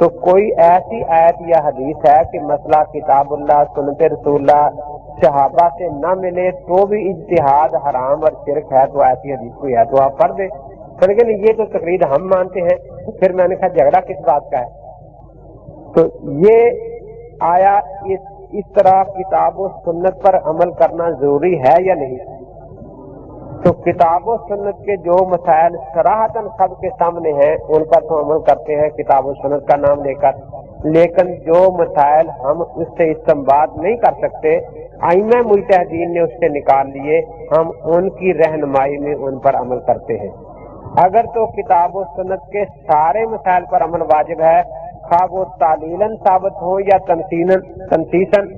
تو کوئی ایسی آیت یا حدیث ہے کہ مسئلہ کتاب اللہ سنت رسول اللہ صحابہ سے نہ ملے تو بھی اجتہاد حرام اور شرک ہے، تو ایسی حدیث کوئی ہے تو آپ پڑھ دیں. لیکن یہ تو تقلید ہم مانتے ہیں. پھر میں نے کہا جھگڑا کس بات کا ہے؟ تو یہ آیا اس طرح کتاب و سنت پر عمل کرنا ضروری ہے یا نہیں؟ تو کتاب و سنت کے جو مسائل صراحتاً سب کے سامنے ہیں ان پر تو عمل کرتے ہیں کتاب و سنت کا نام لے کر، لیکن جو مسائل ہم اس سے استنباط نہیں کر سکتے، ائمہ مجتہدین نے اس سے نکال لیے، ہم ان کی رہنمائی میں ان پر عمل کرتے ہیں. اگر تو کتاب و سنت کے سارے مسائل پر عمل واجب ہے، خواہ وہ تعلیلاً ثابت ہو یا تنسیصاً،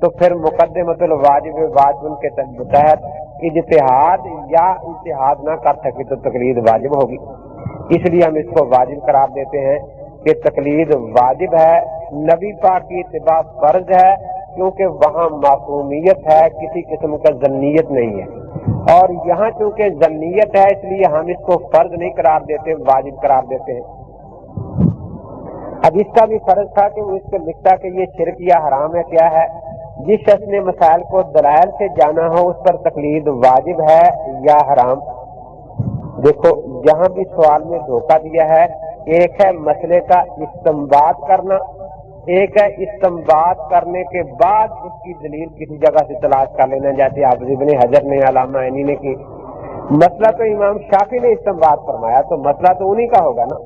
تو پھر مقدمۃ الواجب واجب کے تحت اجتہاد یا اجتہاد نہ کر سکے تو تقلید واجب ہوگی. اس لیے ہم اس کو واجب قرار دیتے ہیں کہ تقلید واجب ہے، نبی پاک کی اتباع فرض ہے، کیونکہ وہاں معصومیت ہے، کسی قسم کا ظنیت نہیں ہے. اور یہاں چونکہ ظنیت ہے اس لیے ہم اس کو فرض نہیں قرار دیتے، واجب قرار دیتے ہیں. اب اس کا بھی فرض تھا کہ وہ اس کو لکھتا کہ یہ شرک یا حرام ہے کیا ہے. جس شخص نے مسائل کو دلائل سے جانا ہو اس پر تقلید واجب ہے یا حرام. دیکھو یہاں بھی سوال میں دھوکہ دیا ہے. ایک ہے مسئلے کا استنباط کرنا، ایک ہے استنباط کرنے کے بعد اس کی دلیل کسی جگہ سے تلاش کر لینا، جیسے حافظ ابن حجر نے، علامہ عینی نے کی. مسئلہ تو امام شافعی نے استنباط فرمایا تو مسئلہ تو انہی کا ہوگا نا.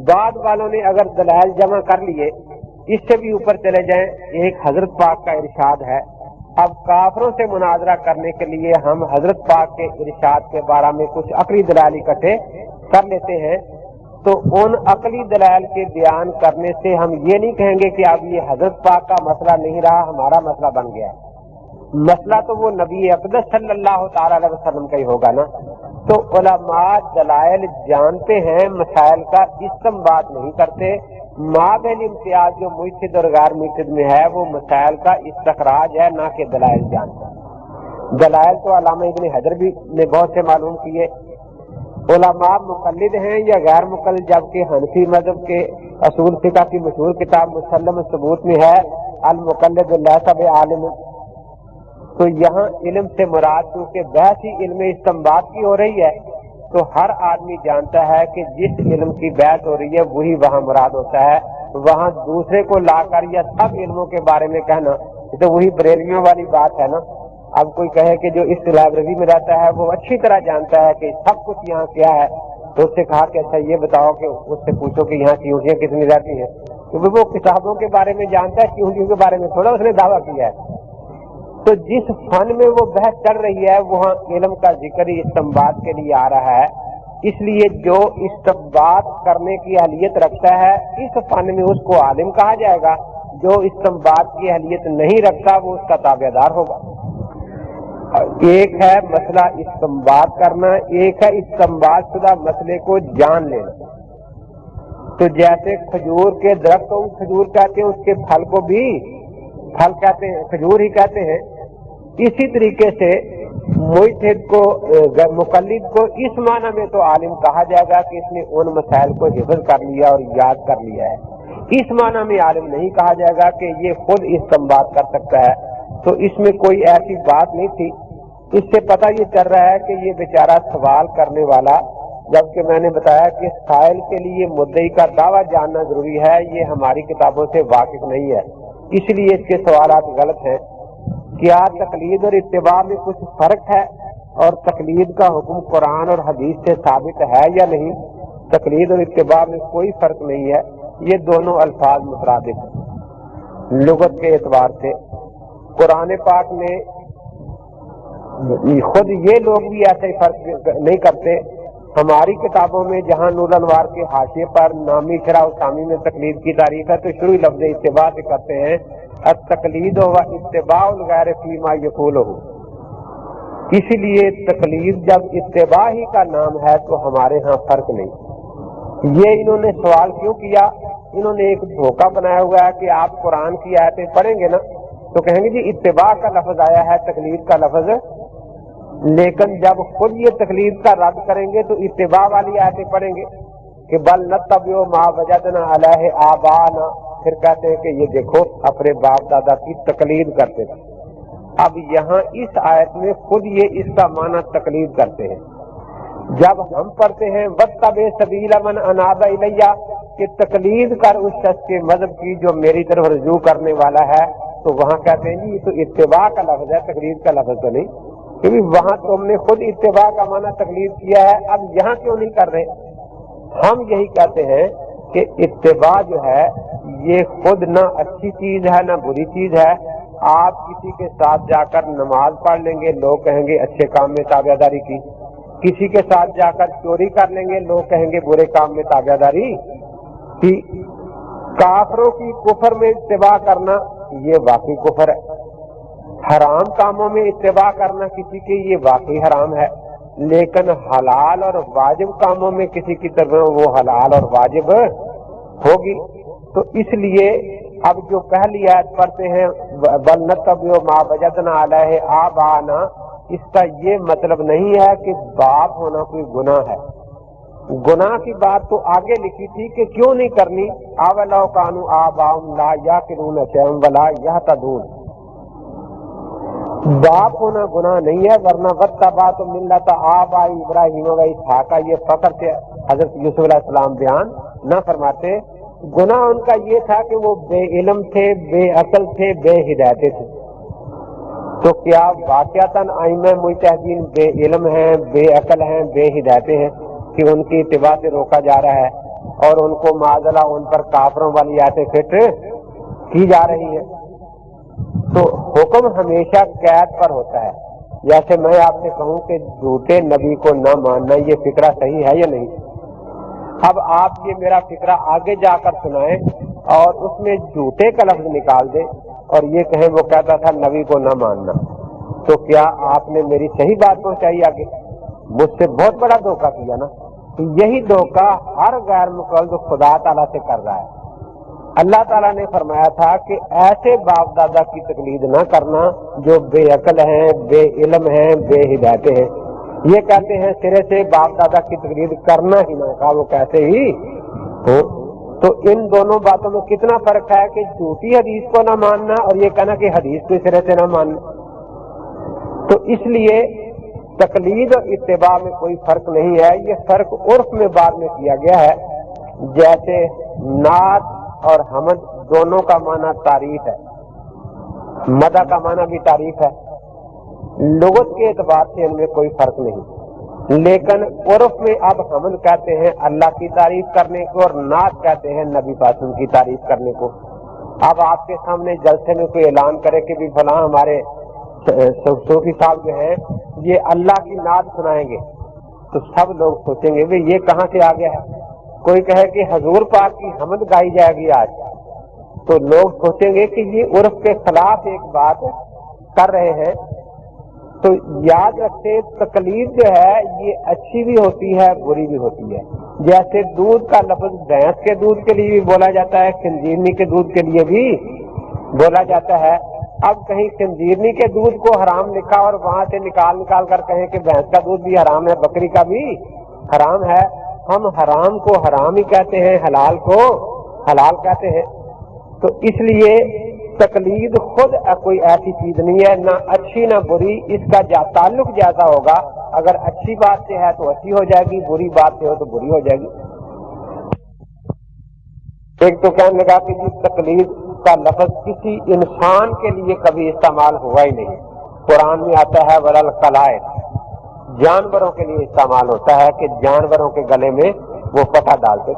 بعد والوں نے اگر دلائل جمع کر لیے، اس سے بھی اوپر چلے جائیں. ایک حضرت پاک کا ارشاد ہے. اب کافروں سے مناظرہ کرنے کے لیے ہم حضرت پاک کے ارشاد کے بارے میں کچھ عقلی دلائل اکٹھے کر لیتے ہیں، تو ان عقلی دلائل کے بیان کرنے سے ہم یہ نہیں کہیں گے کہ اب یہ حضرت پاک کا مسئلہ نہیں رہا، ہمارا مسئلہ بن گیا ہے. مسئلہ تو وہ نبی اقدس صلی اللہ تعالی علیہ وسلم کا ہی ہوگا نا. تو علماء دلائل جانتے ہیں، مسائل کا استنباط نہیں کرتے. مابین الامتیاز جو مرشد اور غیر مرشد میں ہے وہ مسائل کا استخراج ہے، نہ کہ دلائل جانتا. دلائل تو علامہ ابن حجر بھی نے بہت سے معلوم کیے. علماء مقلد ہیں یا غیر مقلد، جبکہ حنفی مذہب کے اصول فقہ کی مشہور کتاب مسلم ثبوت میں ہے المقلد لیس بعالم. تو یہاں علم سے مراد کیونکہ بحث ہی علم استنباط کی ہو رہی ہے، تو ہر آدمی جانتا ہے کہ جس علم کی بحث ہو رہی ہے وہی وہاں مراد ہوتا ہے. وہاں دوسرے کو لا کر یا سب علموں کے بارے میں کہنا تو وہی بریلویوں والی بات ہے نا. اب کوئی کہے کہ جو اس لائبریری میں رہتا ہے وہ اچھی طرح جانتا ہے کہ سب کچھ یہاں کیا ہے، تو اس سے کہا کہ اچھا یہ بتاؤ کہ اس سے پوچھو کہ یہاں چیونٹیاں کتنی رہتی ہیں، کیونکہ وہ کتابوں کے بارے میں جانتا ہے، چیونٹیوں کے بارے میں تھوڑا اس نے دعویٰ کیا ہے. تو جس فن میں وہ بحث چل رہی ہے وہاں علم کا ذکر ہی استنباط کے لیے آ رہا ہے. اس لیے جو استنباط کرنے کی اہلیت رکھتا ہے اس فن میں اس کو عالم کہا جائے گا، جو استنباط کی اہلیت نہیں رکھتا وہ اس کا تابع دار ہوگا. ایک ہے مسئلہ استنباط کرنا، ایک ہے استنباط شدہ مسئلے کو جان لینا. تو جیسے کھجور کے درخت کو کھجور کہتے ہیں، اس کے پھل کو بھی پھل کہتے ہیں، کھجور ہی کہتے ہیں. اسی طریقے سے مجتہد کو، مقلد کو اس معنی میں تو عالم کہا جائے گا کہ اس نے ان مسائل کو حفظ کر لیا اور یاد کر لیا ہے. اس معنی میں عالم نہیں کہا جائے گا کہ یہ خود استنباط کر سکتا ہے. تو اس میں کوئی ایسی بات نہیں تھی. اس سے پتہ یہ چل رہا ہے کہ یہ بیچارہ سوال کرنے والا، جبکہ میں نے بتایا کہ سائل کے لیے مدعی کا دعویٰ جاننا ضروری ہے، یہ ہماری کتابوں سے واقف نہیں ہے، اس لیے اس کے سوالات غلط ہیں. کیا تقلید اور اتباع میں کچھ فرق ہے اور تقلید کا حکم قرآن اور حدیث سے ثابت ہے یا نہیں؟ تقلید اور اتباع میں کوئی فرق نہیں ہے، یہ دونوں الفاظ مترادف ہیں لغت کے اعتبار سے. قرآن پاک میں خود یہ لوگ بھی ایسے فرق نہیں کرتے. ہماری کتابوں میں جہاں نور الانوار کے حاشیے پر نامی شرح ثانی میں تقلید کی تعریف ہے تو شروع لفظ اتباع سے کرتے ہیں التقلید و اتباع الغیر فیما یقولہ. اسی لیے تقلید جب اتباع ہی کا نام ہے تو ہمارے ہاں فرق نہیں. یہ انہوں نے سوال کیوں کیا؟ انہوں نے ایک دھوکہ بنایا ہوا ہے کہ آپ قرآن کی آیتیں پڑھیں گے نا تو کہیں گے جی اتباع کا لفظ آیا ہے، تقلید کا لفظ، لیکن جب خود یہ تقلید کا رد کریں گے تو اتباع والی آیتیں پڑھیں گے. کہ بل نتبع ما وجدنا علیہ آبانا، پھر کہتے ہیں کہ یہ دیکھو اپنے باپ دادا کی تقلید کرتے تھے۔ اب یہاں اس آیت میں خود یہ اس کا معنی تقلید کرتے ہیں۔ جب ہم پڑھتے ہیں وَاتَّبِعْ سَبِيلَ مَنْ أَنَابَ إِلَيَّ کہ تقلید کر اس شخص کے مذہب کی جو میری طرف رجوع کرنے والا ہے، تو وہاں کہتے ہیں جی یہ تو اتباع کا لفظ ہے، تقلید کا لفظ تو نہیں، کیونکہ وہاں تم نے خود اتباع کا معنی تقلید کیا ہے، اب یہاں کیوں نہیں کر رہے؟ ہم یہی کہتے ہیں کہ اتباع جو ہے یہ خود نہ اچھی چیز ہے نہ بری چیز ہے۔ آپ کسی کے ساتھ جا کر نماز پڑھ لیں گے، لوگ کہیں گے اچھے کام میں تابع داری کی، کسی کے ساتھ جا کر چوری کر لیں گے، لوگ کہیں گے برے کام میں تابع داری کی۔ کافروں کی کفر میں اتباع کرنا یہ واقعی کفر ہے، حرام کاموں میں اتباع کرنا کسی کی یہ واقعی حرام ہے، لیکن حلال اور واجب کاموں میں کسی کی طرف وہ حلال اور واجب ہوگی۔ تو اس لیے اب جو پہلی آیت پڑھتے ہیں بل نتبع ما وجدنا علیہ آبانا، اس کا یہ مطلب نہیں ہے کہ باپ ہونا کوئی گناہ ہے۔ گناہ کی بات تو آگے لکھی تھی کہ کیوں نہیں کرنی، اولو کانوا آباؤہم لا یعقلون شیئا ولا یہتدون۔ باپ ہونا گناہ نہیں ہے، ورنہ واتبعت ملۃ آبائی ابراہیم و اسحاق، یہ فخر سے حضرت یوسف علیہ السلام بیان نہ فرماتے۔ گناہ ان کا یہ تھا کہ وہ بے علم تھے، بے عقل تھے، بے ہدایت تھے۔ تو کیا واقعتاً ائمہ مجتہدین بے علم ہیں، بے عقل ہیں، بے ہدایت ہیں کہ ان کی اتباع سے روکا جا رہا ہے اور ان کو معاذ اللہ ان پر کافروں والی آیتیں فٹ کی جا رہی ہیں؟ تو حکم ہمیشہ قید پر ہوتا ہے۔ جیسے میں آپ سے کہوں کہ جھوٹے نبی کو نہ ماننا یہ فکرہ صحیح ہے یا نہیں؟ اب آپ یہ میرا فکرہ آگے جا کر سنائیں اور اس میں جھوٹے کا لفظ نکال دیں اور یہ کہیں وہ کہتا تھا نبی کو نہ ماننا، تو کیا آپ نے میری صحیح بات پہنچائی آگے؟ مجھ سے بہت بڑا دھوکہ کیا نا۔ تو یہی دھوکہ ہر غیر مقلد خدا تعالیٰ سے کر رہا ہے۔ اللہ تعالیٰ نے فرمایا تھا کہ ایسے باپ دادا کی تقلید نہ کرنا جو بے عقل ہیں، بے علم ہیں، بے ہدایت ہیں۔ یہ کہتے ہیں سرے سے باپ دادا کی تقلید کرنا ہی نہ، کہا وہ کیسے ہی ہو۔ تو ان دونوں باتوں میں کتنا فرق ہے کہ جھوٹی حدیث کو نہ ماننا اور یہ کہنا کہ حدیث کو سرے سے نہ ماننا۔ تو اس لیے تقلید اور اتباع میں کوئی فرق نہیں ہے، یہ فرق عرف میں بعد میں کیا گیا ہے۔ جیسے نعت اور حمد دونوں کا معنی تعریف ہے، مدح کا معنی بھی تعریف ہے، لغت کے اعتبار سے ان میں کوئی فرق نہیں، لیکن عرف میں اب حمد کہتے ہیں اللہ کی تعریف کرنے کو اور نعت کہتے ہیں نبی پاک کی تعریف کرنے کو۔ اب آپ کے سامنے جلسے میں کوئی اعلان کرے کہ بھی فلاں ہمارے صوفی صاحب جو ہیں یہ اللہ کی نعت سنائیں گے، تو سب لوگ سوچیں گے یہ کہاں سے آ گیا ہے۔ کوئی کہے کہ حضور پاک کی حمد گائی جائے گی آج، تو لوگ سوچیں گے کہ یہ عرف کے خلاف ایک بات کر رہے ہیں۔ تو یاد رکھتے تقلید جو ہے یہ اچھی بھی ہوتی ہے بری بھی ہوتی ہے۔ جیسے دودھ کا لفظ بھینس کے دودھ کے لیے بھی بولا جاتا ہے، خنزیرنی کے دودھ کے لیے بھی بولا جاتا ہے۔ اب کہیں خنزیرنی کے دودھ کو حرام لکھا اور وہاں سے نکال کر کہیں کہ بھینس کا دودھ بھی حرام ہے، بکری کا بھی حرام ہے۔ ہم حرام کو حرام ہی کہتے ہیں، حلال کو حلال کہتے ہیں۔ تو اس لیے تقلید خود کوئی ایسی چیز نہیں ہے، نہ اچھی نہ بری، اس کا تعلق جیسا ہوگا، اگر اچھی بات سے ہے تو اچھی ہو جائے گی، بری بات سے ہو تو بری ہو جائے گی۔ ایک تو کہنے لگا کہ جس تقلید کا لفظ کسی انسان کے لیے کبھی استعمال ہوا ہی نہیں، قرآن میں آتا ہے ولل قلائد، جانوروں کے لیے استعمال ہوتا ہے کہ جانوروں کے گلے میں وہ پٹا ڈالتے۔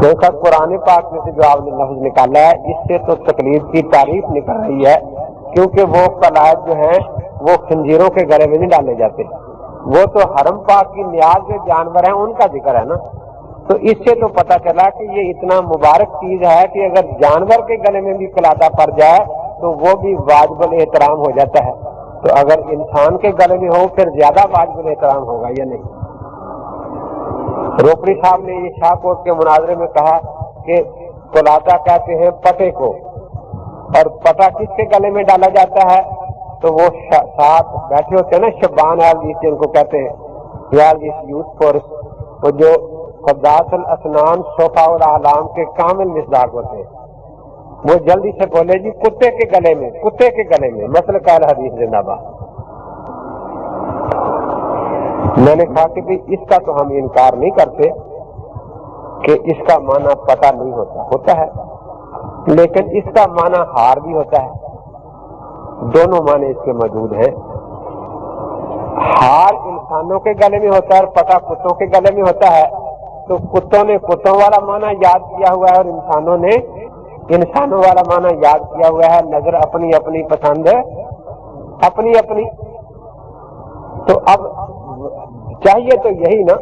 دیکھا قرآن پاک میں سے جو آپ نے لفظ نکالا ہے اس سے تو تقلید کی تعریف نکل رہی ہے، کیونکہ وہ قلائد جو ہیں وہ خنزیروں کے گلے میں نہیں ڈالے جاتے، وہ تو حرم پاک کی نیاز جو جانور ہیں ان کا ذکر ہے نا۔ تو اس سے تو پتہ چلا کہ یہ اتنا مبارک چیز ہے کہ اگر جانور کے گلے میں بھی قلادہ پڑ جائے تو وہ بھی واجب الاحترام ہو جاتا ہے، تو اگر انسان کے گلے میں ہو پھر زیادہ واجب الاحترام ہوگا یا نہیں۔ روپڑی صاحب نے یہ شاہ کوٹ کے مناظرے میں کہا کہ قلادہ کہتے ہیں پٹے کو، اور پٹا کس کے گلے میں ڈالا جاتا ہے؟ تو وہ ساتھ بیٹھے ہوتے ہیں نا شبان جن کو کہتے ہیں یوتھ فورس، وہ جو قداس الاسنان صفا الاعلام کے کامل مصداق ہوتے ہیں، وہ جلدی سے بولے جی کتے کے گلے میں مثل قائل حدیث زندہ باد۔ میں نے کہا کہ بھی اس کا تو ہم انکار نہیں کرتے کہ اس کا معنی پتہ نہیں ہوتا ہے، لیکن اس کا معنی ہار بھی ہوتا ہے، دونوں معنی اس کے موجود ہیں۔ ہار انسانوں کے گلے میں ہوتا ہے اور پتہ کتوں کے گلے میں ہوتا ہے، تو کتوں نے کتوں والا معنی یاد کیا ہوا ہے اور انسانوں نے انسانوں والا معنی یاد کیا ہوا ہے، نظر اپنی اپنی پسند ہے اپنی اپنی۔ تو اب چاہیے تو یہی نا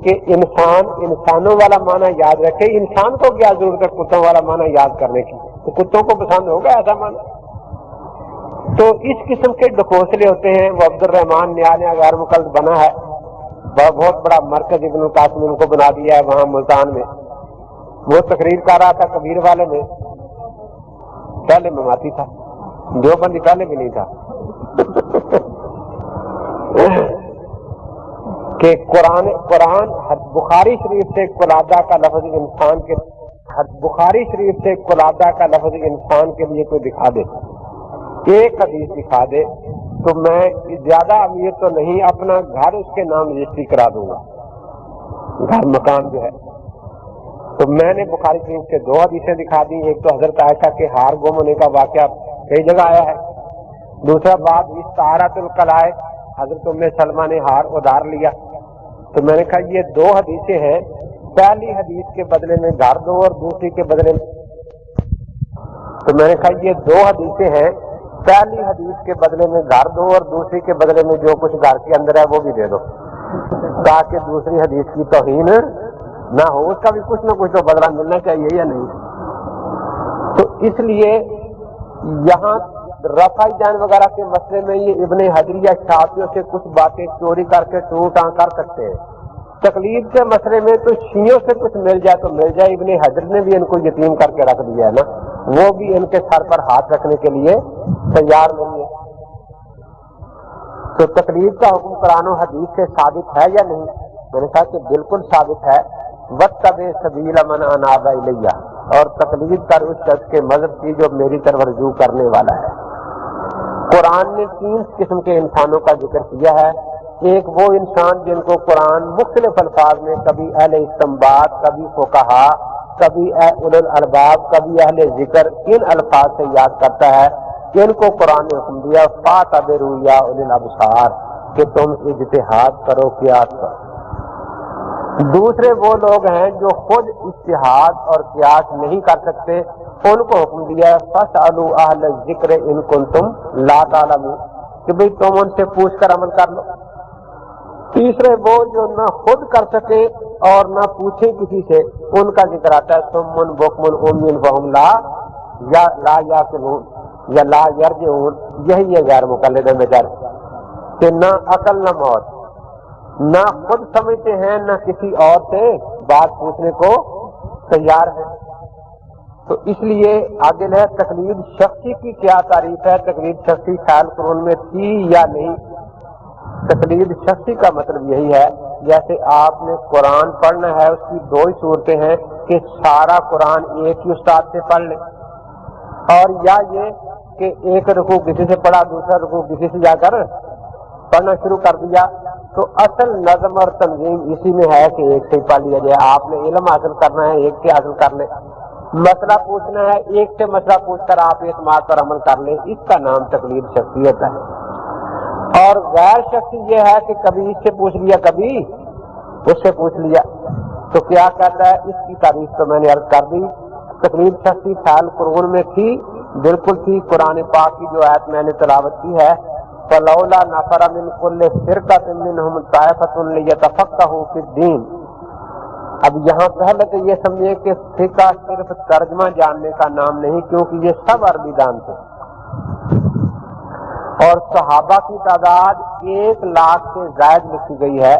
کہ انسانوں والا معنی یاد رکھے، انسان کو کیا ضرورت ہے کتوں والا معنی یاد کرنے کی، تو کتوں کو پسند ہوگا ایسا معنی۔ تو اس قسم کے ڈھکوسلے ہوتے ہیں۔ وہ عبد الرحمان نیالیا غیر مقلد بنا ہے، بہت بڑا مرکز ابن القاسم ان کو بنا دیا ہے وہاں ملتان میں۔ وہ تقریر کر رہا تھا کبیر والے میں، پہلے مماتی تھا، دیوبندی پہلے بھی نہیں تھا، کہ قرآن بخاری شریف سے قلادہ کا لفظ انسان کے لیے کوئی دکھا دے، ایک حدیث دکھا دے، تو میں زیادہ امیر تو نہیں، اپنا گھر اس کے نام رجسٹری کرا دوں گا، گھر مکان جو ہے۔ تو میں نے بخاری شریف سے 2 حدیثیں دکھا دی، ایک تو حضرت عائشہ کے ہار گم ہونے کا واقعہ کئی جگہ آیا ہے، دوسرا بات استعارۃ القلائے، حضرت ام سلمہ نے ہار ادھار لیا۔ تو میں نے کہا یہ 2 حدیثیں ہیں، پہلی حدیث کے بدلے میں گھر دو اور دوسری کے بدلے میں، تو میں نے کہا یہ 2 حدیثیں ہیں، پہلی حدیث کے بدلے میں گھر دو اور دوسری کے بدلے میں جو کچھ گھر کے اندر ہے وہ بھی دے دو، تاکہ دوسری حدیث کی توہین نہ ہو، اس کا بھی کچھ نہ کچھ تو بدلہ ملنا چاہیے یا نہیں۔ تو اس لیے یہاں رفع جان وغیرہ کے مسئلے میں یہ ابن حجریہ شافعیوں سے کچھ باتیں چوری کر کے ٹوٹاں کر سکتے ہیں، تقلید کے مسئلے میں تو شیعوں سے کچھ مل جائے تو مل جائے، ابن حجر نے بھی ان کو یتیم کر کے رکھ دیا ہے نا، وہ بھی ان کے سر پر ہاتھ رکھنے کے لیے تیار نہیں ہے۔ تو تقلید کا حکم قرآن و حدیث سے ثابت ہے یا نہیں؟ میں نے کہا کہ بالکل ثابت ہے، واتبع سبیل من اناب الیہ، اور تقلید کر اس شخص کے مذہب کی جو میری طرف رجوع کرنے والا ہے۔ قرآن نے 3 قسم کے انسانوں کا ذکر کیا ہے، ایک وہ انسان جن کو قرآن مختلف الفاظ میں کبھی اہل استنباط، کبھی فقہا، کبھی اولو الالباب، کبھی اہل ذکر ان الفاظ سے یاد کرتا ہے، جن کو قرآن نے حکم دیا فاعتبروا یا اولی الابصار کہ تم اجتہاد کرو، قیاس کرو۔ دوسرے وہ لوگ ہیں جو خود اجتہاد اور قیاس نہیں کر سکتے، ان کو حکم دیا فاسألوا اہل الذکر ان کنتم لا تعلمون کہ بھئی تم ان سے پوچھ کر عمل کر لو۔ تیسرے وہ جو نہ خود کر سکے اور نہ پوچھے کسی سے، ان کا ذکر آتا ہے صم بکم عمی فہم لا یعقلون یا لا یرجعون، یہی ہے غیر مقلد مجر، کہ نہ عقل نہ موت، نہ خود سمجھتے ہیں نہ کسی اور سے بات پوچھنے کو تیار ہے۔ تو اس لیے آگے ہے تقلید شخصی کی کیا تعریف ہے، تقلید شخصی خیال قرون میں تھی یا نہیں؟ تقلید شخصی کا مطلب یہی ہے جیسے آپ نے قرآن پڑھنا ہے، اس کی 2 ہی صورتیں ہیں کہ سارا قرآن ایک ہی استاد سے پڑھ لیں، اور یا یہ کہ ایک رکوع کسی سے پڑھا، دوسرا رکوع کسی سے جا کر پڑھنا شروع کر دیا۔ تو اصل نظم اور تنظیم اسی میں ہے کہ ایک سے ہی پڑھ لیا جائے، آپ نے علم حاصل کرنا ہے ایک سے حاصل کر لیں، مسئلہ پوچھنا ہے ایک سے مسئلہ پوچھ کر آپ اعتماد پر عمل کر لیں، اس کا نام تقلید شخصیت ہے۔ اور غیر شخصی یہ ہے کہ کبھی اس سے پوچھ لیا کبھی اس سے پوچھ لیا۔ تو کیا کہتا ہے اس کی تعریف تو میں نے عرض کر دی۔ تقلید شخصی خیال قرون میں تھی، بالکل تھی۔ قرآن پاک کی جو آیت میں نے تلاوت کی ہے فلولا نفر من کل فرقۃ منهم طائفۃ لیتفقهوا فی الدین، اب یہاں پہلے تو یہ سمجھے کہ فقہ صرف ترجمہ جاننے کا نام نہیں، کیونکہ یہ سب عربی دان تھے، اور صحابہ کی تعداد 1,00,000 سے زائد لکھی گئی ہے،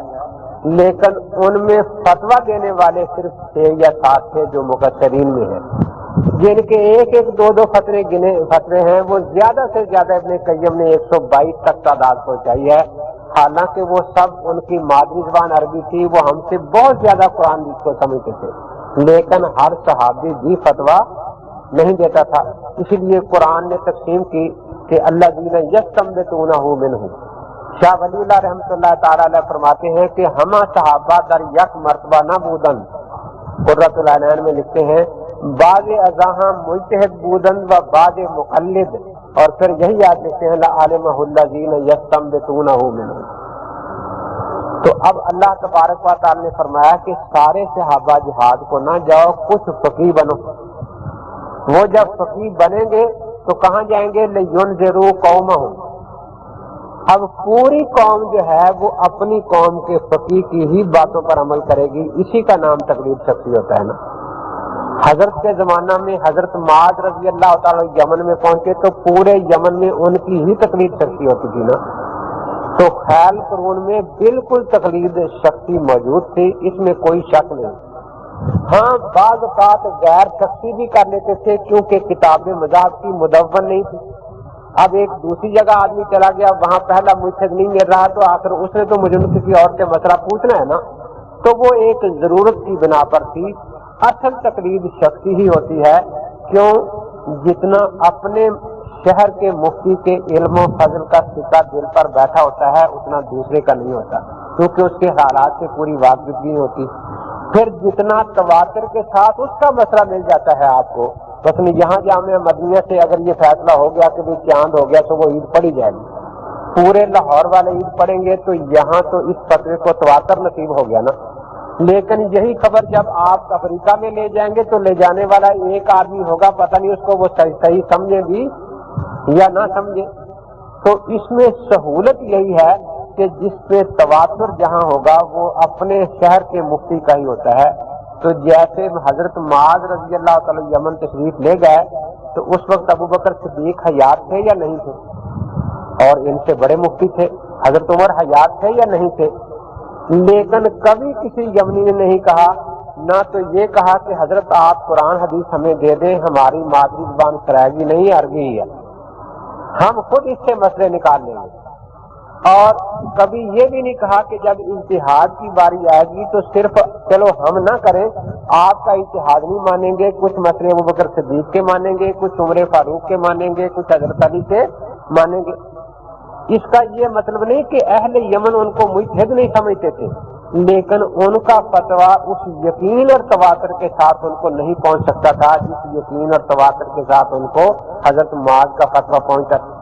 لیکن ان میں فتویٰ دینے والے صرف 6 یا 7 تھے جو مقصرین میں ہیں، جن کے 1-1 2-2 فتوے ہیں، وہ زیادہ سے زیادہ ابن قیم نے 122 تک تعداد پہنچائی ہے، حالانکہ وہ سب ان کی مادری زبان عربی تھی، وہ ہم سے بہت زیادہ قرآن کو سمجھتے تھے، لیکن ہر صحابی بھی فتویٰ نہیں دیتا تھا۔ اسی لیے قرآن نے تقسیم کی کہ الذین یستنبطونہ منہ۔ شاہ ولی اللہ رحمۃ اللہ تعالی علیہ فرماتے ہیں کہ ہمہ صحابہ در یک مرتبہ نہ بودن، قرۃ العینین میں لکھتے ہیں بعض ازاں مجتہد بودن و بعض مقلد، اور پھر یہی یاد لکھتے ہیں لعلمہ الذین یستنبطونہ منہ۔ تو اب اللہ تبارک و تعالی نے فرمایا کہ سارے صحابہ جہاد کو نہ جاؤ، کچھ فقیہ بنو۔ وہ جب فقیہ بنیں گے تو کہاں جائیں گے؟ لینذروا قومہم۔ اب پوری قوم جو ہے وہ اپنی قوم کے فقیہ کی ہی باتوں پر عمل کرے گی، اسی کا نام تقلید شخصی ہوتا ہے نا۔ حضرت کے زمانہ میں حضرت معاذ رضی اللہ تعالی یمن میں پہنچے تو پورے یمن میں ان کی ہی تقلید شخصی ہوتی تھی نا۔ تو خیل قرون میں بالکل تقلید شخصی موجود تھی، اس میں کوئی شک نہیں۔ ہاں بعض اوقات غیر شخصی بھی کر لیتے تھے کیونکہ کتاب مذاہب کی مدون نہیں تھی۔ اب ایک دوسری جگہ آدمی چلا گیا، وہاں پہلا مجتہد نہیں مل رہا تو آخر اس نے تو مجھے کسی اور سے مسئلہ پوچھنا ہے نا، تو وہ ایک ضرورت کی بنا پر تھی۔ اصل تقلید شخصی ہی ہوتی ہے، کیوں؟ جتنا اپنے شہر کے مفتی کے علم و فضل کا سکہ دل پر بیٹھا ہوتا ہے اتنا دوسرے کا نہیں ہوتا، کیونکہ اس کے حالات سے پوری واقفیت نہیں ہوتی۔ پھر جتنا تواتر کے ساتھ اس کا مسئلہ مل جاتا ہے آپ کو، مثلا یہاں جامعہ مدنیہ سے اگر یہ فیصلہ ہو گیا کہ چاند ہو گیا تو وہ عید پڑھی جائے گی، پورے لاہور والے عید پڑھیں گے تو یہاں تو اس فتوے کو تواتر نصیب ہو گیا نا۔ لیکن یہی خبر جب آپ افریقہ میں لے جائیں گے تو لے جانے والا ایک آدمی ہوگا، پتہ نہیں اس کو وہ صحیح سمجھے بھی یا نہ سمجھے۔ تو اس میں سہولت یہی ہے کہ جس پہ تواتر جہاں ہوگا وہ اپنے شہر کے مفتی کا ہی ہوتا ہے۔ تو جیسے حضرت معاذ رضی اللہ تعالی یمن تشریف لے گئے تو اس وقت ابو بکر صدیق حیات تھے یا نہیں تھے؟ اور ان سے بڑے مفتی تھے۔ حضرت عمر حیات تھے یا نہیں تھے؟ لیکن کبھی کسی یمنی نے نہیں کہا، نہ تو یہ کہا کہ حضرت آپ قرآن حدیث ہمیں دے دیں، ہماری مادری زبان سرائیگی نہیں عربی ہی ہے، ہم خود اس سے مسئلے نکال لیں گے۔ اور کبھی یہ بھی نہیں کہا کہ جب اجتہاد کی باری آئے گی تو صرف چلو ہم نہ کریں، آپ کا اجتہاد نہیں مانیں گے، کچھ مسئلے ابو بکر صدیق کے مانیں گے، کچھ عمر فاروق کے مانیں گے، کچھ حضرت علی کے مانیں گے۔ اس کا یہ مطلب نہیں کہ اہل یمن ان کو مجتہد نہیں سمجھتے تھے، لیکن ان کا فتویٰ اس یقین اور تواتر کے ساتھ ان کو نہیں پہنچ سکتا تھا جس یقین اور تواتر کے ساتھ ان کو حضرت معاذ کا فتویٰ پہنچا تھا۔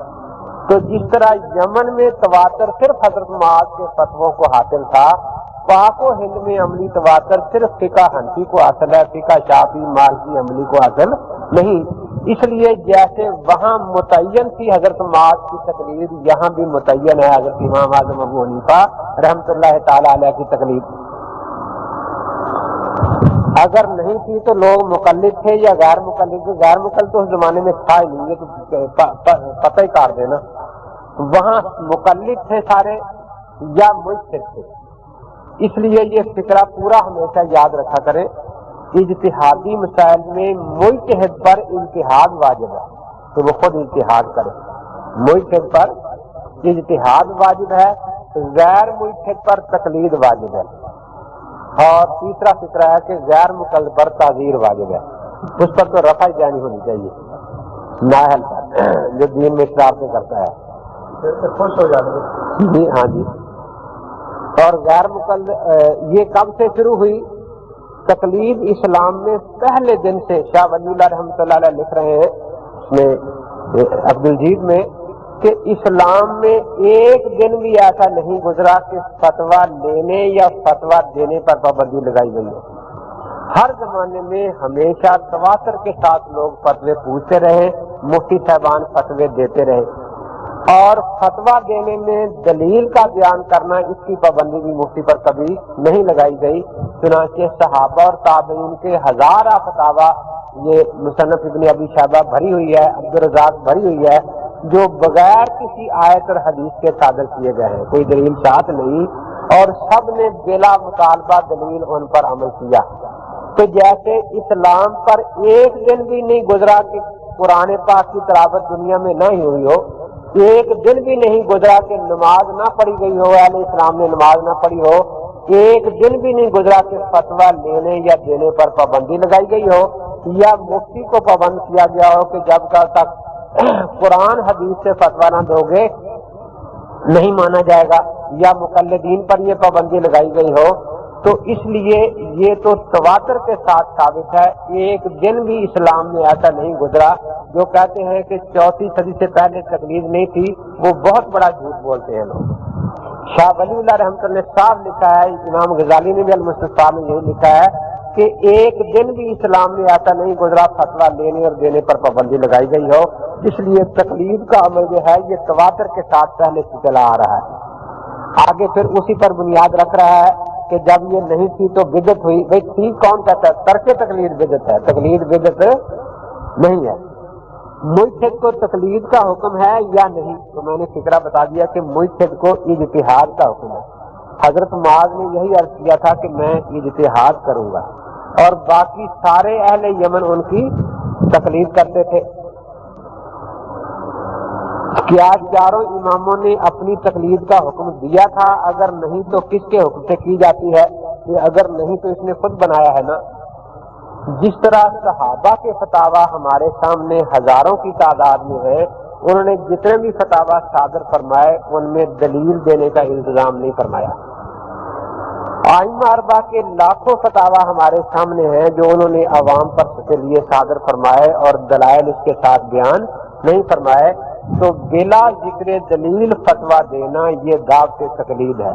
تو جس طرح یمن میں تواتر صرف حضرت معاذ کے فتووں کو حاصل تھا، پاک و ہند میں عملی تواتر صرف فقہ حنفی کو حاصل ہے، فقہ شافعی مالکی عملی کو حاصل نہیں۔ اس لیے جیسے وہاں متعین تھی حضرت معاذ کی تقلید، یہاں بھی متعین ہے حضرت امام اعظم ابو حنیفہ رحمۃ اللہ تعالی علیہ کی تقلید۔ اگر نہیں تھی تو لوگ مقلد تھے یا غیر مقلد؟ غیر مقلد تو اس زمانے میں تھا ہی نہیں، یہ تو پتہ ہی کاٹ دینا۔ وہاں مقلد تھے سارے یا مجتہد تھے؟ اس لیے یہ فکرہ پورا ہمیشہ یاد رکھا کریں، اجتہادی مسائل میں مجتہد پر اجتہاد واجب ہے تو وہ خود اجتہاد کرے، مجتہد پر اجتہاد واجب ہے، غیر مجتہد پر تقلید واجب ہے۔ اور تیسرا فکرہ ہے کہ غیر مقلد پر تعزیر واجب ہے، اس پر تو رفع جانی ہونی چاہیے، نااہل پر جو دین میں شرارتیں کرتا ہے خوش ہو جاتے جی ہاں جی۔ اور غیر مقلد یہ کب سے شروع ہوئی تقلید؟ اسلام میں پہلے دن سے۔ شاہ ولی اللہ رحمۃ اللہ علیہ لکھ رہے ہیں اس میں عبدالجید میں کہ اسلام میں ایک دن بھی ایسا نہیں گزرا کہ فتویٰ لینے یا فتویٰ دینے پر پابندی لگائی گئی ہو۔ ہر زمانے میں ہمیشہ تواتر کے ساتھ لوگ فتوے پوچھتے رہے، مفتی صاحبان فتوے دیتے رہے، اور فتویٰ دینے میں دلیل کا بیان کرنا اس کی پابندی بھی مفتی پر کبھی نہیں لگائی گئی۔ چنانچہ صحابہ اور تابعین کے ہزارہ فتاویٰ، یہ مصنف ابن ابی شیبہ بھری ہوئی ہے، عبدالرزاق بھری ہوئی ہے، جو بغیر کسی آیت اور حدیث کے صادر کیے گئے ہیں، کوئی دلیل ساتھ نہیں، اور سب نے بلا مطالبہ دلیل ان پر عمل کیا۔ تو جیسے اسلام پر ایک دن بھی نہیں گزرا کہ قرآن پاک کی تلاوت دنیا میں نہ ہی ہوئی ہو، ایک دن بھی نہیں گزرا کہ نماز نہ پڑھی گئی ہو، اہل اسلام نے نماز نہ پڑھی ہو، ایک دن بھی نہیں گزرا کہ فتویٰ لینے یا دینے پر پابندی لگائی گئی ہو، یا مفتی کو پابند کیا گیا ہو کہ جب تک قرآن حدیث سے فتویٰ نہ دو گے نہیں مانا جائے گا، یا مقلدین پر یہ پابندی لگائی گئی ہو۔ تو اس لیے یہ تو تواتر کے ساتھ ثابت ہے، ایک دن بھی اسلام میں ایسا نہیں گزرا۔ جو کہتے ہیں کہ 4 صدی سے پہلے تقلید نہیں تھی، وہ بہت بڑا جھوٹ بولتے ہیں لوگ۔ شاہ ولی اللہ رحمۃ اللہ نے صاحب لکھا ہے، امام غزالی نے بھی المستصفیٰ میں یہی لکھا ہے کہ ایک دن بھی اسلام میں ایسا نہیں گزرا فتویٰ لینے اور دینے پر پابندی لگائی گئی ہو۔ اس لیے تقلید کا عمل جو ہے یہ تواتر کے ساتھ پہلے سے چلا آ رہا ہے، آگے پھر اسی پر بنیاد رکھ رہا ہے کہ جب یہ نہیں تھی تو بدعت ہوئی۔ بھائی ٹھیک، کون کہتا ہے ترک تقلید بدعت ہے؟ تقلید بدعت نہیں ہے۔ مجتہد کو تقلید کا حکم ہے یا نہیں؟ تو میں نے فکرہ بتا دیا کہ مجتہد کو اجتہاد کا حکم ہے۔ حضرت معاذ نے یہی عرض کیا تھا کہ میں اجتہاد کروں گا، اور باقی سارے اہل یمن ان کی تقلید کرتے تھے۔ کیا چاروں اماموں نے اپنی تقلید کا حکم دیا تھا؟ اگر نہیں تو کس کے حکم سے کی جاتی ہے؟ کہ اگر نہیں تو اس نے خود بنایا ہے نا۔ جس طرح صحابہ کے فتاویٰ ہمارے سامنے ہزاروں کی تعداد میں ہیں، انہوں نے جتنے بھی فتاویٰ صادر فرمائے ان میں دلیل دینے کا التزام نہیں فرمایا۔ ائمہ اربعہ کے لاکھوں فتاویٰ ہمارے سامنے ہیں جو انہوں نے عوام پر کے لیے صادر فرمائے اور دلائل اس کے ساتھ بیان نہیں فرمائے۔ تو بلا ذکر دلیل فتویٰ دینا یہ دعوت تقلید ہے۔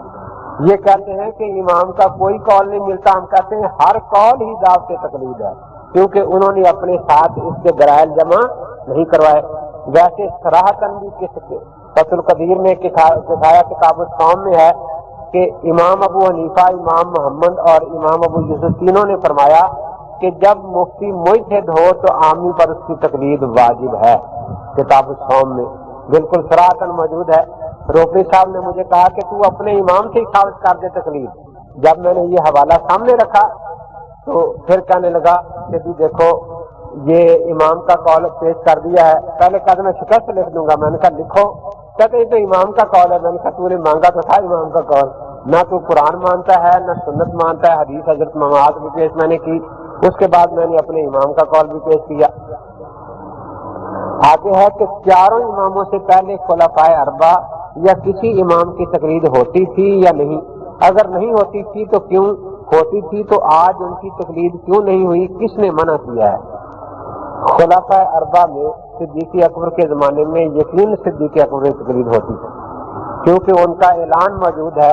یہ کہتے ہیں کہ امام کا کوئی قول نہیں ملتا، ہم کہتے ہیں ہر قول ہی دعوت تقلید ہے، کیونکہ انہوں نے اپنے ساتھ اس کے دلائل جمع نہیں کروائے۔ ویسے صراحتاً بھی فتح القدیر میں کفایہ کتاب الصوم میں ہے کہ امام ابو حنیفہ، امام محمد اور امام ابو یوسف تینوں نے فرمایا کہ جب مفتی مجتہد ہو تو عامی پر اس کی تقلید واجب ہے۔ کتاب الصوم میں بالکل صراحتاً موجود ہے۔ روپی صاحب نے مجھے کہا کہ تو اپنے امام سے ہی ثابت کر دے تقلید۔ جب میں نے یہ حوالہ سامنے رکھا تو پھر کہنے لگا کہ جی دیکھو یہ امام کا قول پیش کر دیا ہے۔ پہلے کہا میں شکست لکھ دوں گا، میں نے کہا لکھو۔ کہتے یہ تو امام کا قول ہے۔ میں نے کہا تو نے مانگا تو تھا امام کا قول، نہ تو قرآن مانتا ہے نہ سنت مانتا ہے۔ حدیث حضرت معاذ بھی پیش میں نے کی، اس کے بعد میں نے اپنے امام کا قول بھی پیش کیا۔ آگے ہے کہ چاروں اماموں سے پہلے خلفائے اربعہ یا کسی امام کی تقلید ہوتی تھی یا نہیں؟ اگر نہیں ہوتی تھی تو کیوں؟ ہوتی تھی تو آج ان کی تقلید کیوں نہیں ہوئی؟ کس نے منع کیا ہے؟ خلفائے اربعہ میں صدیق اکبر کے زمانے میں یقین صدیق اکبر کی تقلید ہوتی تھی، کیونکہ ان کا اعلان موجود ہے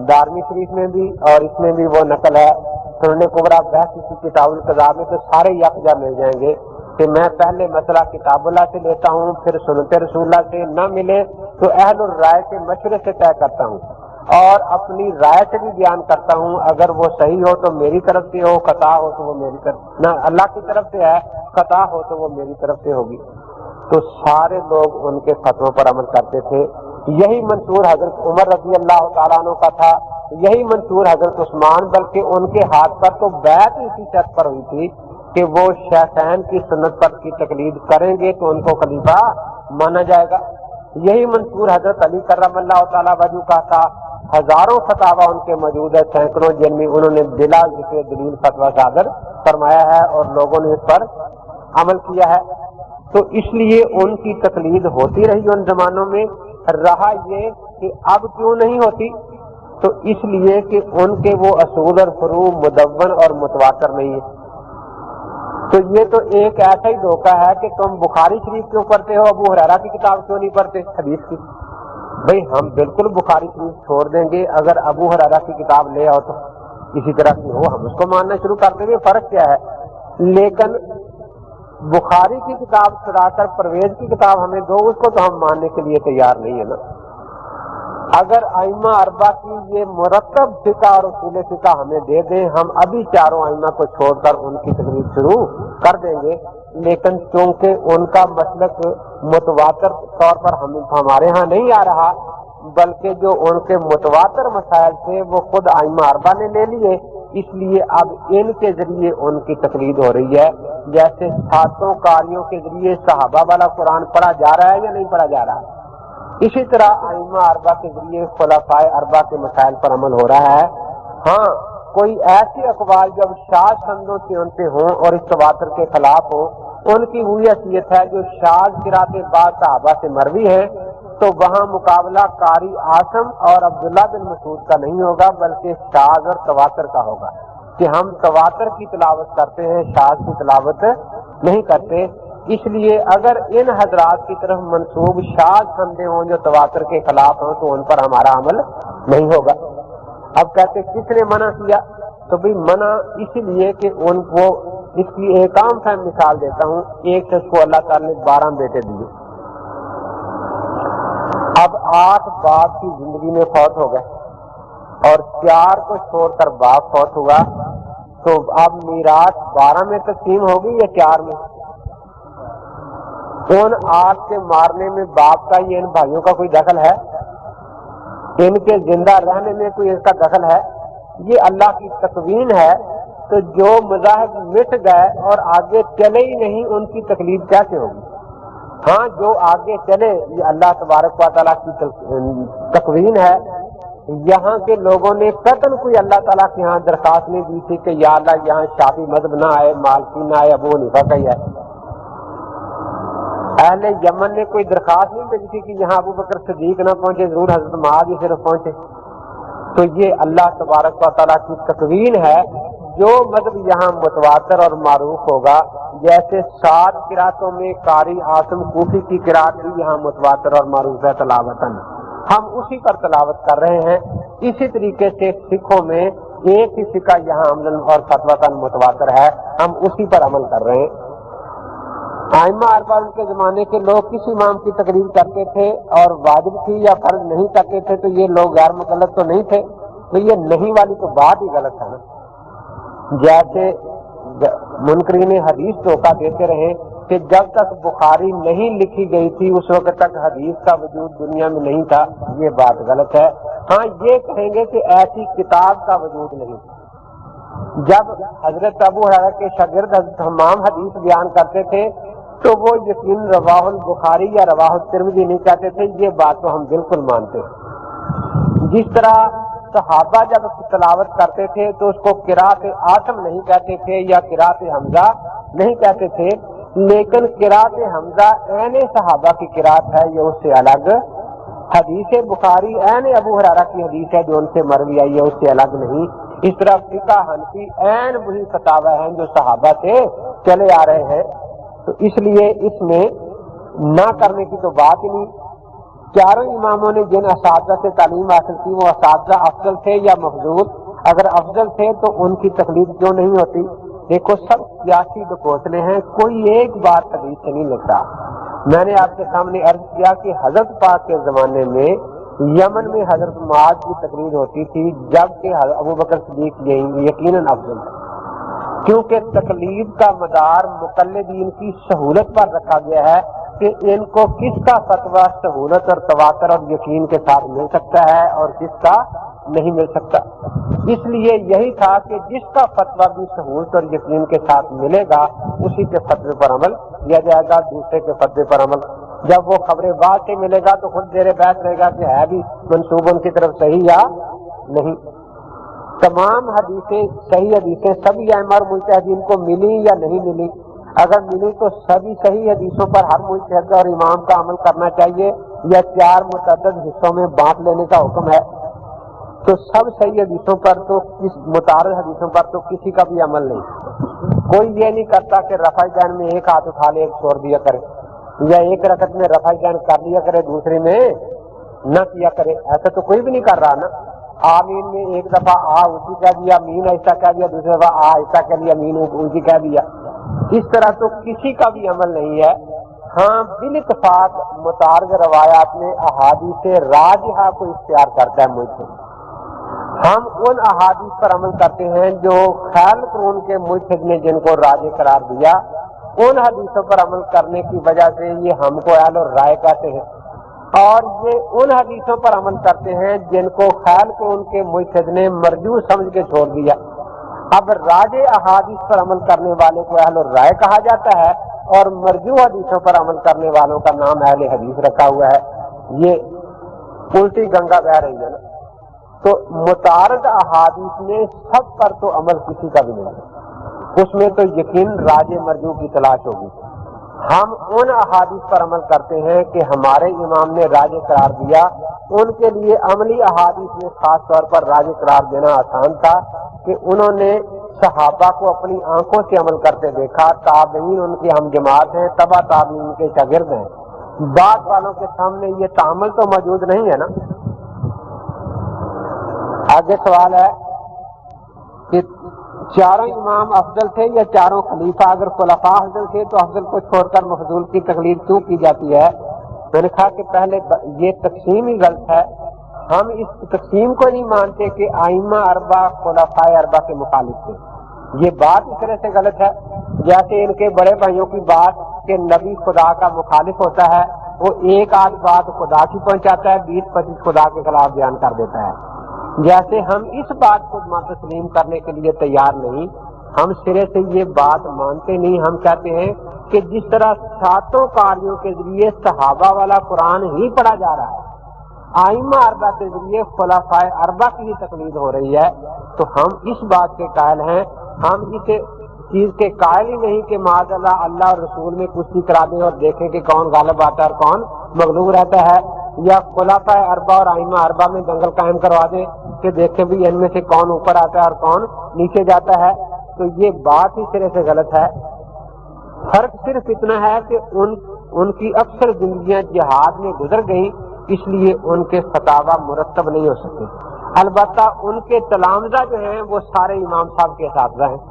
دارمی شریف میں بھی اور اس میں بھی وہ نقل ہے سنن کبریٰ بحث کی کتاب القضاء میں، تو سارے یکجا مل جائیں گے کہ میں پہلے مسئلہ کتاب اللہ سے لیتا ہوں، پھر سنت رسول اللہ سے، نہ ملے تو اہل الرائے کے مشورے سے طے کرتا ہوں اور اپنی رائے سے بھی بیان کرتا ہوں۔ اگر وہ صحیح ہو تو میری طرف سے ہو، خطا ہو تو وہ میری طرف نہ اللہ کی طرف سے ہے، خطا ہو تو وہ میری طرف سے ہوگی۔ تو سارے لوگ ان کے فتووں پر عمل کرتے تھے۔ یہی منشور حضرت عمر رضی اللہ تعالیٰ عنہ کا تھا، یہی منشور حضرت عثمان، بلکہ ان کے ہاتھ پر تو بیعت اسی شرط پر ہوئی تھی کہ وہ شیخین کی سنت پر کی تقلید کریں گے تو ان کو خلیفہ مانا جائے گا۔ یہی منشور حضرت علی کرم اللہ تعالیٰ وجہ کا تھا۔ ہزاروں فتاویٰ ان کے موجود ہے، سینکڑوں جن میں انہوں نے بلا ذکر دلیل فتویٰ صادر فرمایا ہے اور لوگوں نے اس پر عمل کیا ہے۔ تو اس لیے ان کی تقلید ہوتی رہی ان زمانوں میں۔ رہا یہ کہ اب کیوں نہیں ہوتی، تو اس لیے کہ ان کے وہ اصول اور فروع مدون اور متواتر نہیں ہے۔ تو یہ تو ایک ایسا ہی دھوکہ ہے کہ تم بخاری شریف کیوں پڑھتے ہو، ابو ہریرہ کی کتاب کیوں نہیں پڑھتے حدیث کی؟ بھئی ہم بالکل بخاری شریف چھوڑ دیں گے، اگر ابو ہریرہ کی کتاب لے آؤ تو اسی طرح کی ہو ہم اس کو ماننا شروع کر دیں گے، فرق کیا ہے؟ لیکن بخاری کی کتاب چھڑا کر پرویز کی کتاب ہمیں دو، اس کو تو ہم ماننے کے لیے تیار نہیں ہے نا۔ اگر ائمہ اربعہ کی یہ مرتب فقہ اور اصول فقہ ہمیں دے دیں، ہم ابھی چاروں ائمہ کو چھوڑ کر ان کی تقلید شروع کر دیں گے، لیکن چونکہ ان کا مسلک متواتر طور پر ہمارے ہاں نہیں آ رہا، بلکہ جو ان کے متواتر مسائل تھے وہ خود ائمہ اربعہ نے لے لیے، اس لیے اب ان کے ذریعے ان کی تقلید ہو رہی ہے۔ جیسے ساتوں قاریوں کے ذریعے صحابہ والا قرآن پڑھا جا رہا ہے یا نہیں پڑھا جا رہا؟ اسی طرح ائمہ اربع کے ذریعے خلفائے اربع کے مسائل پر عمل ہو رہا ہے۔ ہاں کوئی ایسے اقوال جب شاذ سندوں سے ان پہ ہوں اور اس تواتر کے خلاف ہوں، ان کی وہی حیثیت ہے جو شاذ قرات بعض صحابہ سے مروی ہے، تو وہاں مقابلہ قاری عاصم اور عبداللہ بن مسعود کا نہیں ہوگا، بلکہ شاذ اور تواتر کا ہوگا کہ ہم تواتر کی تلاوت کرتے ہیں، شاذ کی تلاوت نہیں کرتے۔ اس لیے اگر ان حضرات کی طرف منسوب شاذ سندیں ہوں جو تواتر کے خلاف ہوں تو ان پر ہمارا عمل نہیں ہوگا۔ اب کہتے کس نے منع کیا؟ تو بھی منع اس لیے کہ ان کو، اس کی ایک عام فہم مثال دیتا ہوں، ایک شخص کو اللہ تعالیٰ نے 12 بیٹے دیے، اب 8 باپ کی زندگی میں فوت ہو گئے اور 4 کو چھوڑ کر باپ فوت ہوا، تو اب میراث 12 میں تقسیم ہوگی یا 4 میں؟ ان 8 کے مارنے میں باپ کا یا ان بھائیوں کا کوئی دخل ہے؟ ان کے زندہ رہنے میں کوئی اس کا دخل ہے؟ یہ اللہ کی تقوین ہے۔ تو جو مذاہب مٹ گئے اور آگے چلے ہی نہیں، ان کی تکلیف کیسے ہوگی؟ ہاں جو آگے چلے، یہ اللہ تبارک و تعالیٰ کی تقوین ہے۔ یہاں کے لوگوں نے قطعاً کوئی اللہ تعالیٰ کے یہاں درخواست نہیں دی تھی کہ یا اللہ یہاں شافعی مذہب نہ آئے، مالکی نہ آئے، ابو حنیفہ کا ہی ہے۔ اہل یمن نے کوئی درخواست نہیں بھیجی تھی کہ یہاں ابو بکر صدیق نہ پہنچے، ضرور حضرت معاذ ہی صرف پہنچے۔ تو یہ اللہ تبارک و تعالیٰ کی تقوین ہے۔ جو مذہب یہاں متواتر اور معروف ہوگا، جیسے 7 قراتوں میں قاری عاصم کوفی کی قرات بھی یہاں متواتر اور معروف ہے تلاوتاً، ہم اسی پر تلاوت کر رہے ہیں۔ اسی طریقے سے سکھوں میں ایک ہی فقہ یہاں عملاً اور فتویٰ متواتر ہے، ہم اسی پر عمل کر رہے ہیں۔ ائمہ اربعہ کے زمانے کے لوگ کس امام کی تقریر کرتے تھے اور واجب تھی یا فرض نہیں کرتے تھے، تو یہ لوگ غیر مکلف تو نہیں تھے؟ تو یہ نہیں والی تو بات ہی غلط ہے نا۔ جیسے منکرین حدیث دھوکہ دیتے رہے کہ جب تک بخاری نہیں لکھی گئی تھی اس وقت تک حدیث کا وجود دنیا میں نہیں تھا، یہ بات غلط ہے۔ ہاں یہ کہیں گے کہ ایسی کتاب کا وجود نہیں۔ جب حضرت ابو ہریرہ کے شاگرد حضرت حمام حدیث بیان کرتے تھے تو وہ یقین رواہ البخاری یا رواہ الترمذی نہیں کہتے تھے، یہ بات تو ہم بالکل مانتے ہیں۔ جس طرح صحابہ جب تلاوت کرتے تھے تو اس کو قرات عاصم نہیں کہتے تھے یا قرات حمزہ نہیں کہتے تھے، لیکن قرات حمزہ عین صحابہ کی قرات ہے، یہ اس سے الگ۔ حدیث بخاری عین ابو ہریرہ کی حدیث ہے جو ان سے مروی ہے، یہ اس سے الگ نہیں۔ اس طرح فقہ حنفی عین وہی فتاوی ہیں جو صحابہ سے چلے آ رہے ہیں، تو اس لیے اس میں نہ کرنے کی تو بات ہی نہیں۔ چاروں اماموں نے جن اساتذہ سے تعلیم حاصل کی وہ اساتذہ افضل تھے یا مفضول؟ اگر افضل تھے تو ان کی تقلید کیوں نہیں ہوتی؟ دیکھو سب سیاسی ڈکوسلے ہیں، کوئی ایک بات حدیث سے نہیں لگتا۔ میں نے آپ کے سامنے عرض کیا کہ حضرت پاک کے زمانے میں یمن میں حضرت معاذ کی تقریر ہوتی تھی، جبکہ ابو بکر صدیق یقیناً افضل ہے، کیونکہ تقلید کا مدار مقلدین کی سہولت پر رکھا گیا ہے کہ ان کو کس کا فتویٰ سہولت اور تواتر اور یقین کے ساتھ مل سکتا ہے اور کس کا نہیں مل سکتا۔ اس لیے یہی تھا کہ جس کا فتویٰ بھی سہولت اور یقین کے ساتھ ملے گا اسی کے فتوے پر عمل کیا جائے گا، دوسرے کے فتوے پر عمل جب وہ خبر بعد سے ملے گا تو خود زیر بحث رہے گا کہ ہے بھی منسوب ان کی طرف صحیح یا نہیں۔ تمام حدیثیں صحیح حدیثیں سبھی ائمہ اور مجتہدین کو ملی یا نہیں ملی؟ اگر ملی تو سبھی صحیح حدیثوں پر ہر مجتہد اور امام کا عمل کرنا چاہیے یا 4 متعدد حصوں میں بانٹ لینے کا حکم ہے؟ تو سب صحیح حدیثوں پر تو متعارض حدیثوں پر تو کسی کا بھی عمل نہیں۔ کوئی یہ نہیں کرتا کہ رفع دین میں ایک ہاتھ اٹھا لے ایک چھوڑ دیا کرے، یا ایک رکعت میں رفع دین کر لیا کرے دوسرے میں نہ کیا کرے، ایسا تو کوئی بھی نہیں کر رہا نا۔ آمین میں ایک دفعہ آ اونچی کہہ دیا، مین ایسا کہہ دیا، دوسری دفعہ آ ایسا کہہ دیا، مین اونچی کہہ دیا، اس طرح تو کسی کا بھی عمل نہیں ہے۔ ہاں بالاتفاق متعارض روایات میں احادیث راجحہ کو اختیار کرتا ہے مجتہد۔ ہم ان احادیث پر عمل کرتے ہیں جو خیال قرون کے مجتہد نے جن کو راجح قرار دیا، ان حدیثوں پر عمل کرنے کی وجہ سے یہ ہم کو اہل الرائے کہتے ہیں، اور یہ ان حدیثوں پر عمل کرتے ہیں جن کو خیال قرون کے مجتہد نے مرجوح سمجھ کے چھوڑ دیا۔ اب راجح احادیث پر عمل کرنے والے کو اہل الرائے کہا جاتا ہے اور مرجوح حدیثوں پر عمل کرنے والوں کا نام اہل حدیث رکھا ہوا ہے۔ یہ الٹی گنگا بہ رہی ہے نا، تو متعارض احادیث میں سب پر تو عمل کسی کا بھی نہیں ہے، اس میں تو یقین راج مرجو کی تلاش ہوگی۔ ہم ان احادیث پر عمل کرتے ہیں کہ ہمارے امام نے راج قرار دیا، ان کے لیے عملی احادیث میں خاص طور پر راج قرار دینا آسان تھا کہ انہوں نے صحابہ کو اپنی آنکھوں سے عمل کرتے دیکھا، تابعین ان کی ہم جماعت ہیں، تبع تابعین کے شاگرد ہیں، بعد والوں کے سامنے یہ تعامل تو موجود نہیں ہے نا۔ آگے سوال ہے کہ چاروں امام افضل تھے یا چاروں خلیفہ؟ اگر خلفاء افضل تھے تو افضل کو چھوڑ کر مفضول کی تقلید کیوں کی جاتی ہے؟ میں نے کہا کہ پہلے یہ تقسیم ہی غلط ہے، ہم اس تقسیم کو نہیں مانتے کہ ائمہ اربع خلفاء اربع کے مخالف تھے، یہ بات اس طرح سے غلط ہے جیسے ان کے بڑے بھائیوں کی بات کہ نبی خدا کا مخالف ہوتا ہے، وہ ایک آدھ بات خدا کی پہنچاتا ہے، 20-25 خدا کے خلاف بیان کر دیتا ہے۔ جیسے ہم اس بات کو تسلیم کرنے کے لیے تیار نہیں، ہم سرے سے یہ بات مانتے نہیں، ہم کہتے ہیں کہ جس طرح ساتوں قاریوں کے ذریعے صحابہ والا قرآن ہی پڑھا جا رہا ہے، ائمہ اربع کے ذریعے خلفاء اربع کی ہی تقلید ہو رہی ہے، تو ہم اس بات کے قائل ہیں، ہم اس چیز کے قائل ہی نہیں کہ معاذ اللہ اور رسول میں کشتی کرا دیں اور دیکھیں کہ کون غالب آتا ہے اور کون مغلوب رہتا ہے، یا خلفاء اربع اور ائمہ اربع میں دنگل قائم کروا دیں کہ دیکھیں بھی ان میں سے کون اوپر آتا ہے اور کون نیچے جاتا ہے، تو یہ بات ہی سرے سے غلط ہے۔ فرق صرف اتنا ہے کہ ان کی اکثر زندگیاں جہاد میں گزر گئیں، اس لیے ان کے فتاوی مرتب نہیں ہو سکتے، البتہ ان کے تلامذہ جو ہیں وہ سارے امام صاحب کے اساتذہ ہیں،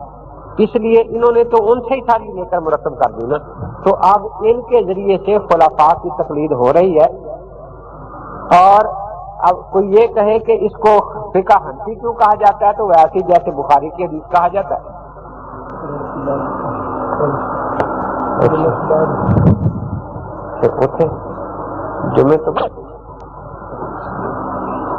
اس لیے انہوں نے تو ان سے ہی ساری لے کر مرتب کر دی نا، تو اب ان کے ذریعے سے خلفاء کی تقلید ہو رہی ہے۔ اور اب کوئی یہ کہے کہ اس کو فقہ حنفی کیوں کہا جاتا ہے، تو ویسے جیسے بخاری کی حدیث کہا جاتا ہے۔ جمعے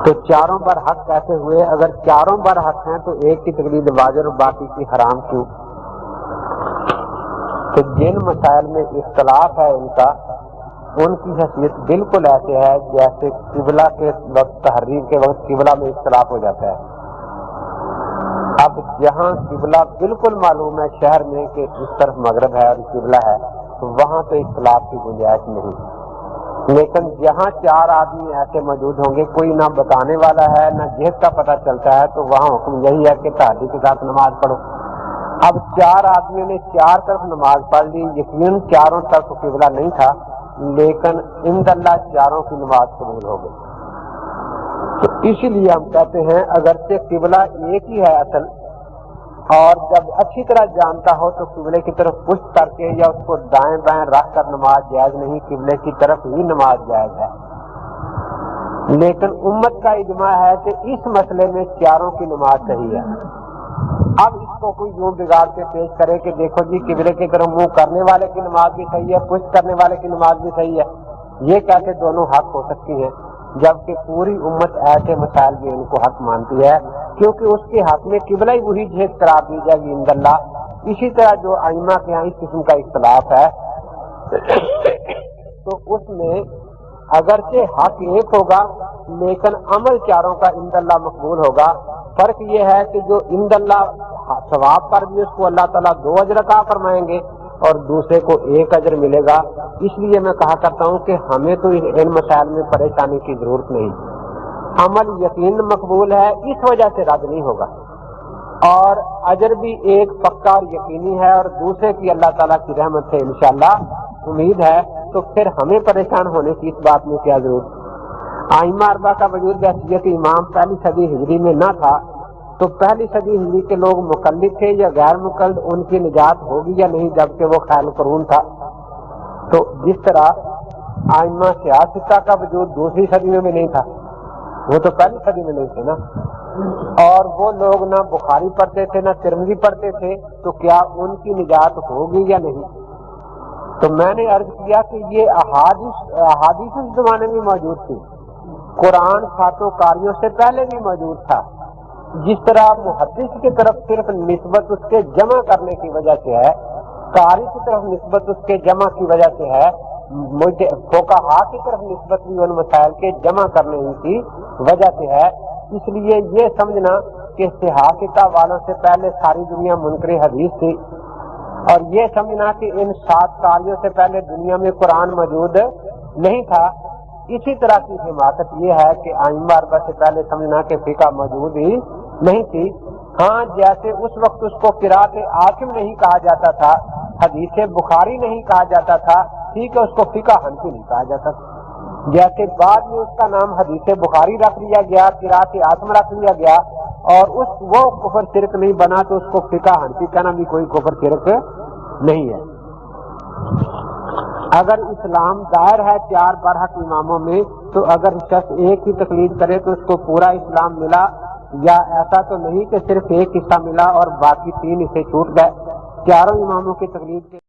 تو چاروں بر حق کیسے ہوئے؟ اگر چاروں بر حق ہیں تو ایک کی تقلید واجب اور باقی کی حرام کیوں؟ تو جن مسائل میں اختلاف ہے ان کا، ان کی حیثیت بالکل ایسے ہے جیسے قبلہ کے وقت، تحریر کے وقت قبلہ میں اختلاف ہو جاتا ہے۔ اب جہاں قبلہ بالکل معلوم ہے شہر میں کہ اس طرف مغرب ہے اور قبلہ ہے، تو وہاں تو اختلاف کی گنجائش نہیں، لیکن جہاں چار آدمی ایسے موجود ہوں گے، کوئی نہ بتانے والا ہے نہ جہت کا پتہ چلتا ہے، تو وہاں حکم یہی ہے کہ تحریک کے ساتھ نماز پڑھو۔ اب چار آدمیوں نے چار طرف نماز پڑھ لی، یقیناً چاروں طرف قبلہ نہیں تھا، لیکن عند اللہ چاروں کی نماز قبول ہو گئی۔ تو اسی لیے ہم کہتے ہیں اگرچہ قبلہ ایک ہی ہے اصل، اور جب اچھی طرح جانتا ہو تو قبلے کی طرف پشت کر کے یا اس کو دائیں بائیں رکھ کر نماز جائز نہیں، قبلے کی طرف ہی نماز جائز ہے۔ لیکن امت کا اجماع ہے کہ اس مسئلے میں چاروں کی نماز صحیح ہے۔ اب اس کو کوئی یوں بگاڑ کے پیش کرے کہ دیکھو جی قبلے کی طرف منہ کرنے والے کی نماز بھی صحیح ہے، پشت کرنے والے کی نماز بھی صحیح ہے، یہ کیسے دونوں حق ہو سکتی ہیں؟ جبکہ پوری امت ایسے مسائل بھی ان کو حق مانتی ہے، کیونکہ اس کے حق میں قبلہ ہی وہی جہت قرار دی جائے گی عند اللہ۔ اسی طرح جو ائمہ کے یہاں اس قسم کا اختلاف ہے تو اس میں اگرچہ حق ایک ہوگا لیکن عمل چاروں کا عند اللہ مقبول ہوگا۔ فرق یہ ہے کہ جو عند اللہ ثواب پر بھی اس کو اللہ تعالیٰ 2 اجر عطا فرمائیں گے اور دوسرے کو 1 اجر ملے گا۔ اس لیے میں کہا کرتا ہوں کہ ہمیں تو ان مسائل میں پریشانی کی ضرورت نہیں، عمل یقین مقبول ہے، اس وجہ سے رد نہیں ہوگا، اور اجر بھی ایک پکا اور یقینی ہے، اور دوسرے کی اللہ تعالیٰ کی رحمت سے انشاءاللہ امید ہے، تو پھر ہمیں پریشان ہونے کی اس بات میں کیا ضرورت؟ ائمہ اربعہ کا وجود بحیثیت امام پہلی صدی ہجری میں نہ تھا، تو پہلی صدی ہجری کے لوگ مقلد تھے یا غیر مقلد، ان کی نجات ہوگی یا نہیں جبکہ وہ خیر القرون تھا؟ تو جس طرح ائمہ سیاستہ کا وجود دوسری صدی میں نہیں تھا، وہ تو پہلی صدی میں نہیں تھے نا، اور وہ لوگ نہ بخاری پڑھتے تھے نہ ترمذی پڑھتے تھے، تو کیا ان کی نجات ہوگی یا نہیں؟ تو میں نے عرض کیا کہ یہ احادیث اس زمانے میں موجود تھی، قرآن ساتوں قاریوں سے پہلے بھی موجود تھا۔ جس طرح محدث کی طرف صرف نسبت اس کے جمع کرنے کی وجہ سے ہے، قاری کی طرف نسبت اس کے جمع کی وجہ سے ہے، فقہا کی طرف نسبت بھی ان مسائل کے جمع کرنے کی وجہ سے ہے۔ اس لیے یہ سمجھنا کہ صحافتہ والوں سے پہلے ساری دنیا منکر حدیث تھی، اور یہ سمجھنا کہ ان 7 قاریوں سے پہلے دنیا میں قرآن موجود نہیں تھا، اسی طرح کی حماقت یہ ہے کہ ائمہ اربعہ سے پہلے سمجھنا کہ فقہ موجود ہی نہیں تھی۔ ہاں، جیسے اس وقت اس کو قرات عاصم نہیں کہا جاتا تھا، حدیث بخاری نہیں کہا جاتا تھا، ٹھیک ہے، اس کو فقہ حنفی نہیں کہا جاتا تھا۔ جیسے بعد میں اس کا نام حدیث بخاری رکھ لیا گیا، قرات عاصم رکھ لیا گیا، اور وہ کفر شرک نہیں بنا، تو اس کو فقہ حنفی کہنا بھی کوئی کفر شرک نہیں ہے۔ اگر اسلام دائر ہے 4 برحق اماموں میں، تو اگر شخص ایک کی تقلید کرے تو اس کو پورا اسلام ملا، یا ایسا تو نہیں کہ صرف ایک حصہ ملا اور باقی 3 حصے چھوٹ گئے؟ 4 اماموں کی تقلید کے